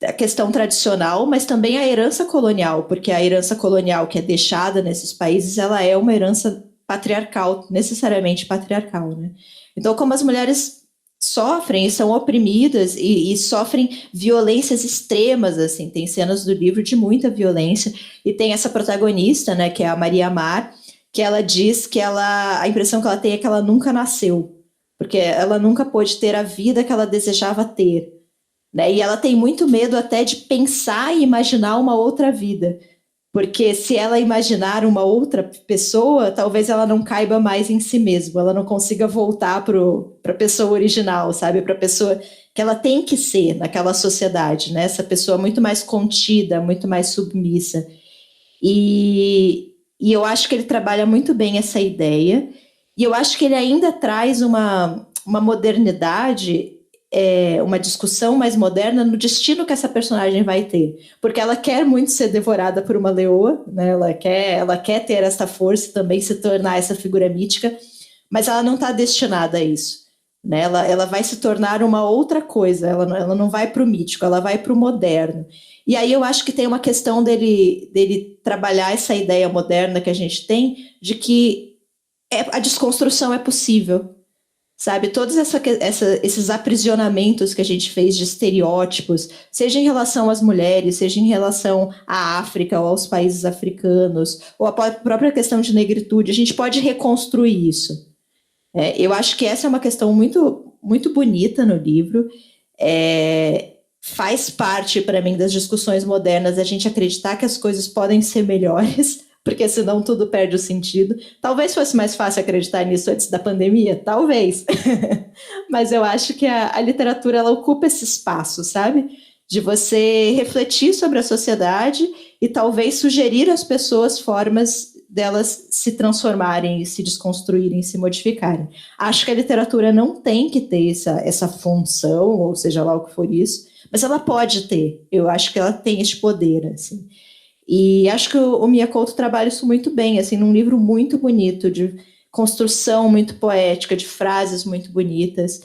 A questão tradicional, mas também a herança colonial, porque a herança colonial que é deixada nesses países, ela é uma herança patriarcal, necessariamente patriarcal, né? Então, como as mulheres sofrem e são oprimidas e sofrem violências extremas, assim, tem cenas do livro de muita violência, e tem essa protagonista, né, que é a Maria Mar, que ela diz que a impressão que ela tem é que ela nunca nasceu, porque ela nunca pôde ter a vida que ela desejava ter, né? E ela tem muito medo até de pensar e imaginar uma outra vida, porque se ela imaginar uma outra pessoa, talvez ela não caiba mais em si mesma, ela não consiga voltar para a pessoa original, sabe? Para a pessoa que ela tem que ser naquela sociedade, né? Essa pessoa muito mais contida, muito mais submissa. E eu acho que ele trabalha muito bem essa ideia, e eu acho que ele ainda traz uma modernidade, uma discussão mais moderna no destino que essa personagem vai ter, porque ela quer muito ser devorada por uma leoa, né? Ela quer ter essa força e também se tornar essa figura mítica, mas ela não está destinada a isso, né? Ela vai se tornar uma outra coisa, ela não vai para o mítico, ela vai para o moderno. E aí eu acho que tem uma questão dele trabalhar essa ideia moderna que a gente tem de que a desconstrução é possível, sabe? Todos esses aprisionamentos que a gente fez de estereótipos, seja em relação às mulheres, seja em relação à África ou aos países africanos, ou a própria questão de negritude, a gente pode reconstruir isso. Eu acho que essa é uma questão muito, muito bonita no livro. Faz parte, para mim, das discussões modernas a gente acreditar que as coisas podem ser melhores, porque senão tudo perde o sentido. Talvez fosse mais fácil acreditar nisso antes da pandemia, talvez. Mas eu acho que a literatura, ela ocupa esse espaço, sabe? De você refletir sobre a sociedade e talvez sugerir às pessoas formas delas se transformarem, se desconstruírem, se modificarem. Acho que a literatura não tem que ter essa função, ou seja lá o que for isso, mas ela pode ter. Eu acho que ela tem esse poder, assim. E acho que o Mia Couto trabalha isso muito bem, assim, num livro muito bonito, de construção muito poética, de frases muito bonitas.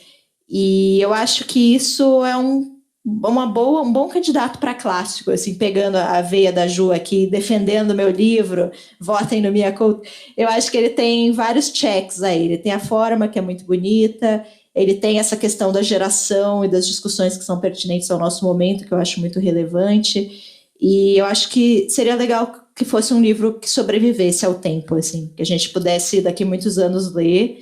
E eu acho que isso é um bom candidato para clássico, assim, pegando a veia da Ju aqui, defendendo o meu livro, votem no Mia Couto. Eu acho que ele tem vários checks aí. Ele tem a forma, que é muito bonita, ele tem essa questão da geração e das discussões que são pertinentes ao nosso momento, que eu acho muito relevante. E eu acho que seria legal que fosse um livro que sobrevivesse ao tempo, assim, que a gente pudesse, daqui a muitos anos, ler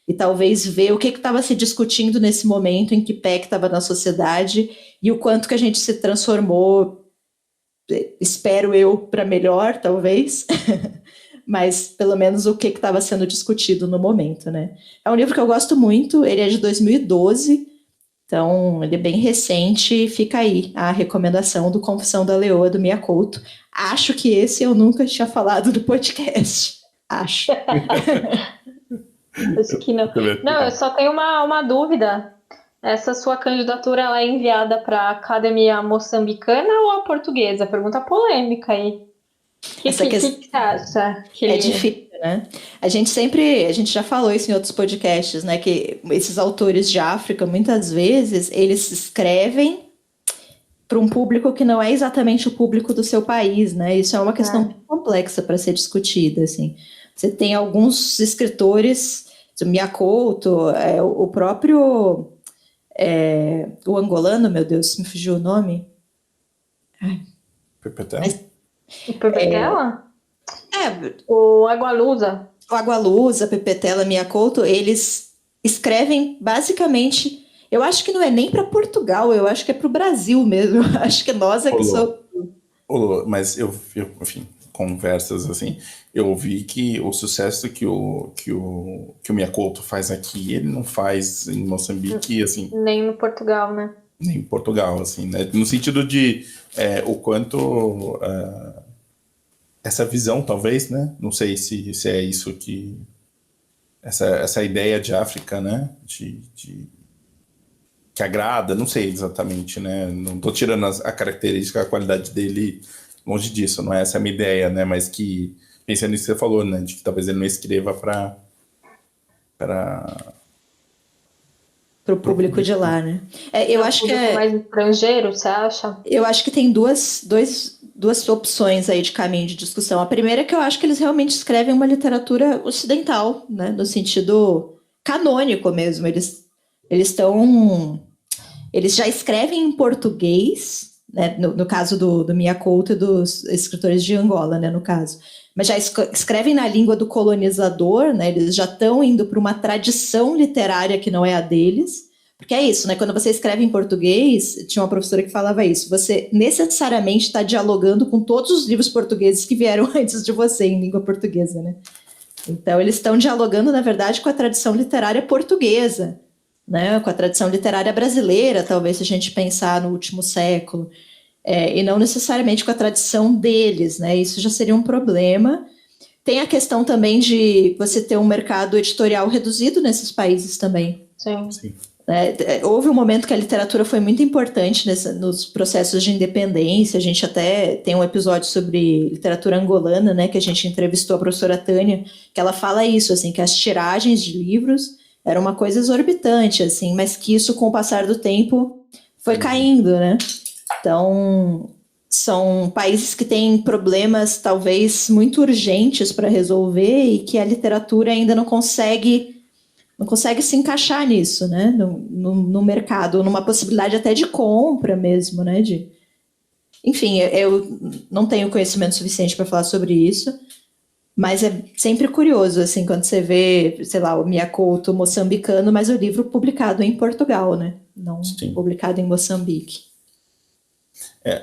e talvez ver o que estava se discutindo nesse momento, em que pé que estava na sociedade e o quanto que a gente se transformou, espero eu, para melhor, talvez, mas pelo menos o que estava sendo discutido no momento, né? É um livro que eu gosto muito, ele é de 2012, então, ele é bem recente, fica aí a recomendação do Confissão da Leoa, do Mia Couto. Acho que esse eu nunca tinha falado no podcast. Acho. Acho que não. Não, eu só tenho uma dúvida. Essa sua candidatura, ela é enviada para a Academia Moçambicana ou a portuguesa? Pergunta polêmica aí. O que você acha? É difícil, né? A gente já falou isso em outros podcasts, né? Que esses autores de África, muitas vezes, eles escrevem para um público que não é exatamente o público do seu país, né? Isso é uma questão muito complexa para ser discutida, assim. Você tem alguns escritores, Mia Couto, o próprio o angolano, meu Deus, me fugiu o nome. Pepetela? O Pepetela? O Agualusa. O Agualusa, Pepe Tela, Mia Couto, eles escrevem basicamente... Eu acho que não é nem para Portugal, eu acho que é para o Brasil mesmo. Eu acho que nós é que somos... Mas enfim, conversas assim, eu vi que o sucesso que o Mia Couto faz aqui, ele não faz em Moçambique, assim... Nem no Portugal, né? Nem em Portugal, assim, né? No sentido de o quanto... essa visão, talvez, né? Não sei se é isso que... Essa ideia de África, né? Que agrada, não sei exatamente, né? Não tô tirando a característica, a qualidade dele longe disso, não é essa a minha ideia, né? Mas que, pensando nisso que você falou, né? De que talvez ele não escreva para o público de lá, né? Eu acho que é mais estrangeiro, você acha? Eu acho que tem duas opções aí de caminho de discussão. A primeira é que eu acho que eles realmente escrevem uma literatura ocidental, né? No sentido canônico mesmo. Eles já escrevem em português, né? No caso do Mia Couto e dos escritores de Angola, né? No caso. Mas já escrevem na língua do colonizador, né? Eles já estão indo para uma tradição literária que não é a deles. Porque é isso, né? Quando você escreve em português, tinha uma professora que falava isso, você necessariamente está dialogando com todos os livros portugueses que vieram antes de você em língua portuguesa, né? Então, eles estão dialogando, na verdade, com a tradição literária portuguesa, né? Com a tradição literária brasileira, talvez, se a gente pensar no último século. E não necessariamente com a tradição deles, né? Isso já seria um problema. Tem a questão também de você ter um mercado editorial reduzido nesses países também. Sim. Houve um momento que a literatura foi muito importante nos processos de independência. A gente até tem um episódio sobre literatura angolana, né? Que a gente entrevistou a professora Tânia, que ela fala isso, assim, que as tiragens de livros eram uma coisa exorbitante, assim, mas que isso, com o passar do tempo, foi caindo, né? Então, são países que têm problemas talvez muito urgentes para resolver e que a literatura ainda não consegue se encaixar nisso, né? No mercado, numa possibilidade até de compra mesmo, né? Enfim, eu não tenho conhecimento suficiente para falar sobre isso, mas é sempre curioso, assim, quando você vê, sei lá, o Mia Couto moçambicano, mas o livro publicado em Portugal, né? Não publicado em Moçambique.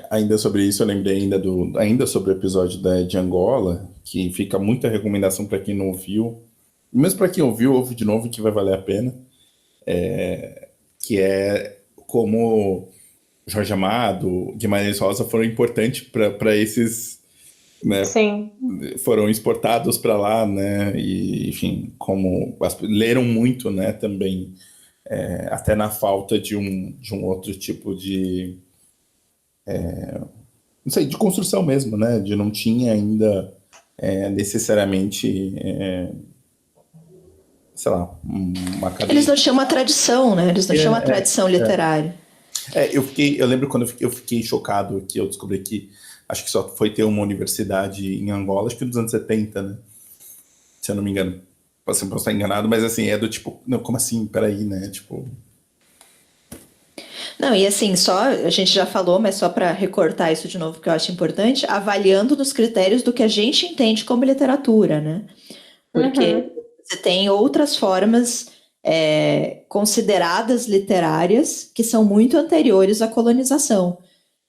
Ainda sobre isso, eu lembrei ainda sobre o episódio de Angola, que fica muita recomendação para quem não ouviu. Mesmo para quem ouviu, ouve de novo, que vai valer a pena. Que é como Jorge Amado, Guimarães Rosa foram importantes para esses... Né, sim. Foram exportados para lá, né? E, enfim, como leram muito, né? Também, até na falta de um outro tipo de... não sei, de construção mesmo, né? De não tinha ainda necessariamente... sei lá, uma cadeia. Eles não tinham uma tradição, né? Eles não tinham uma tradição literária. Eu lembro quando eu fiquei chocado que eu descobri que acho que só foi ter uma universidade em Angola, acho que nos anos 70, né? Se eu não me engano. Posso estar enganado, mas assim, é do tipo, não, como assim? Peraí, né? Tipo... Não, e assim, a gente já falou, mas só para recortar isso de novo, que eu acho importante, avaliando nos critérios do que a gente entende como literatura, né? Porque você tem outras formas consideradas literárias que são muito anteriores à colonização.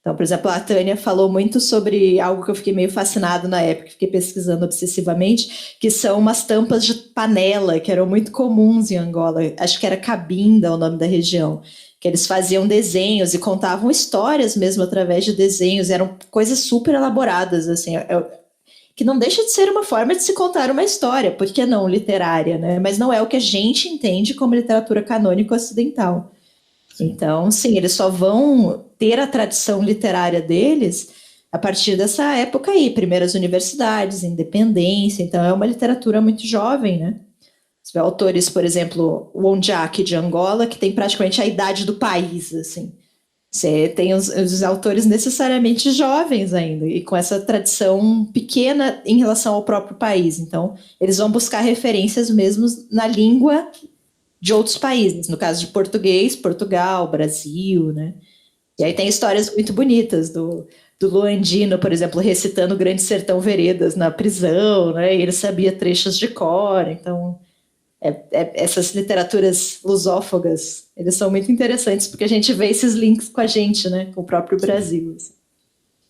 Então, por exemplo, a Tânia falou muito sobre algo que eu fiquei meio fascinado na época, fiquei pesquisando obsessivamente, que são umas tampas de panela que eram muito comuns em Angola. Acho que era Cabinda o nome da região. Que eles faziam desenhos e contavam histórias mesmo através de desenhos. Eram coisas super elaboradas, assim, que não deixa de ser uma forma de se contar uma história, por que não literária, né? Mas não é o que a gente entende como literatura canônica ocidental. Então, sim, eles só vão ter a tradição literária deles a partir dessa época aí, primeiras universidades, independência. Então, é uma literatura muito jovem, né? Você vê autores, por exemplo, o Ondjak de Angola, que tem praticamente a idade do país, assim. Você tem os autores necessariamente jovens ainda, e com essa tradição pequena em relação ao próprio país. Então, eles vão buscar referências mesmo na língua de outros países, no caso de português, Portugal, Brasil, né? E aí tem histórias muito bonitas do Luandino, por exemplo, recitando Grande Sertão Veredas na prisão, né? E ele sabia trechos de cor, então essas literaturas lusófogas, eles são muito interessantes, porque a gente vê esses links com a gente, né? Com o próprio Brasil. Assim.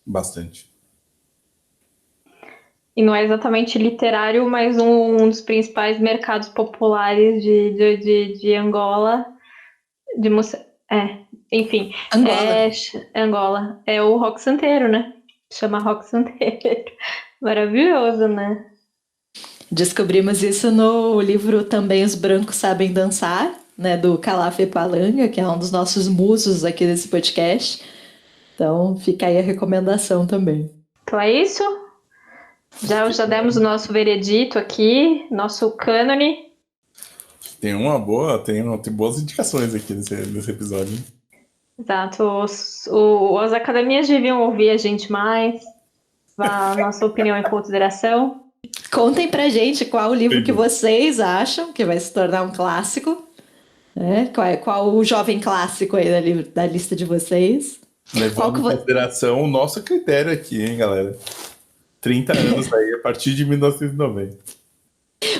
Bastante. E não é exatamente literário, mas um dos principais mercados populares de Angola, enfim, Angola. É o rock santeiro, né? Chama rock santeiro. Maravilhoso, né? Descobrimos isso no livro Também os Brancos Sabem Dançar, né? Do Calafé Palanga, que é um dos nossos musos aqui desse podcast. Então, fica aí a recomendação também. Então é isso. Já demos o nosso veredito aqui, nosso cânone. Tem boas indicações aqui nesse episódio. Exato. As academias deviam ouvir a gente mais, a nossa opinião em consideração. Contem pra gente qual o livro que vocês acham que vai se tornar um clássico. Né? Qual o jovem clássico aí da lista de vocês. Levando em consideração o nosso critério aqui, hein, galera? 30 anos aí, a partir de 1990.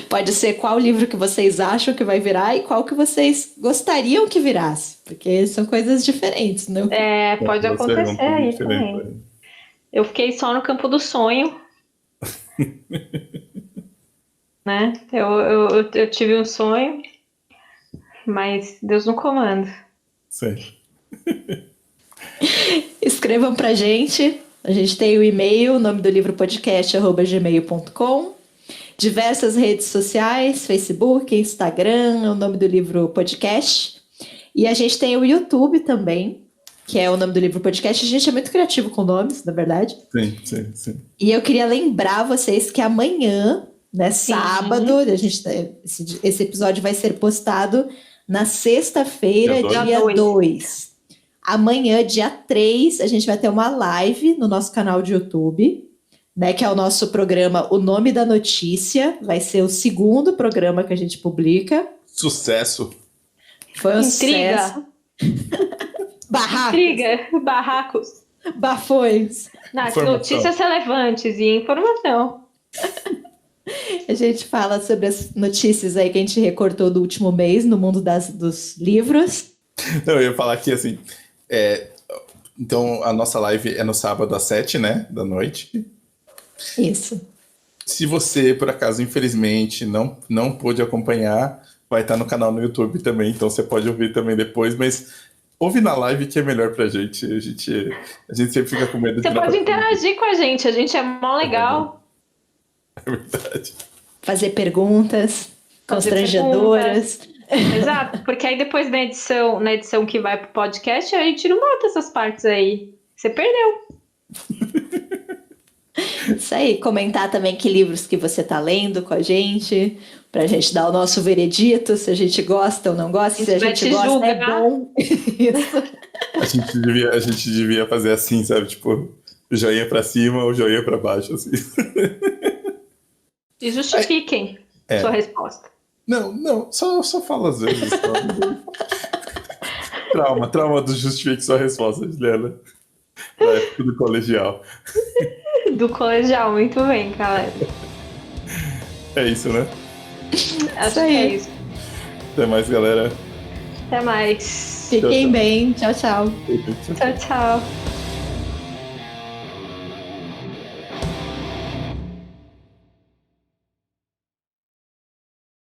Pode ser qual livro que vocês acham que vai virar e qual que vocês gostariam que virasse. Porque são coisas diferentes, né? Pode acontecer aí também. Eu fiquei só no campo do sonho. Né? Eu tive um sonho, mas Deus no comando. Sim. Escrevam pra gente. A gente tem o e-mail, o nome do livro podcast@gmail.com. Diversas redes sociais, Facebook, Instagram, o nome do livro podcast. E a gente tem o YouTube também, que é o nome do livro podcast. A gente é muito criativo com nomes, na verdade. Sim. E eu queria lembrar vocês que amanhã, né, sábado, esse episódio vai ser postado na sexta-feira, dia 2. Amanhã, dia 3, a gente vai ter uma live no nosso canal de YouTube, né, que é o nosso programa O Nome da Notícia. Vai ser o segundo programa que a gente publica. Sucesso. Foi um sucesso. Barracos. Bafões. Notícias relevantes e informação. A gente fala sobre as notícias aí que a gente recortou do último mês no mundo dos livros. Não, eu ia falar aqui assim, então a nossa live é no sábado às 7, né, da noite. Isso. Se você, por acaso, infelizmente, não pôde acompanhar, vai estar no canal no YouTube também, então você pode ouvir também depois, mas ouve na live que é melhor pra gente. A gente sempre fica com medo de... Você pode interagir com a gente é mó legal. É verdade. Fazer perguntas constrangedoras. Exato, porque aí depois na edição que vai pro podcast, a gente não bota essas partes aí. Você perdeu. Isso aí, comentar também que livros que você tá lendo com a gente, pra gente dar o nosso veredito, se a gente gosta ou não gosta, se a gente gosta julgar. É bom. Isso. A gente devia fazer assim, sabe, tipo, joinha pra cima ou joinha pra baixo, assim. E justifiquem sua resposta. Não, só fala às vezes. Trauma do justifique sua resposta, Juliana. Da época do colegial. Do colegial, muito bem, galera. É isso, né? Acho que é isso. Até mais, galera. Até mais. Fiquem bem. Tchau, tchau. Tchau, tchau.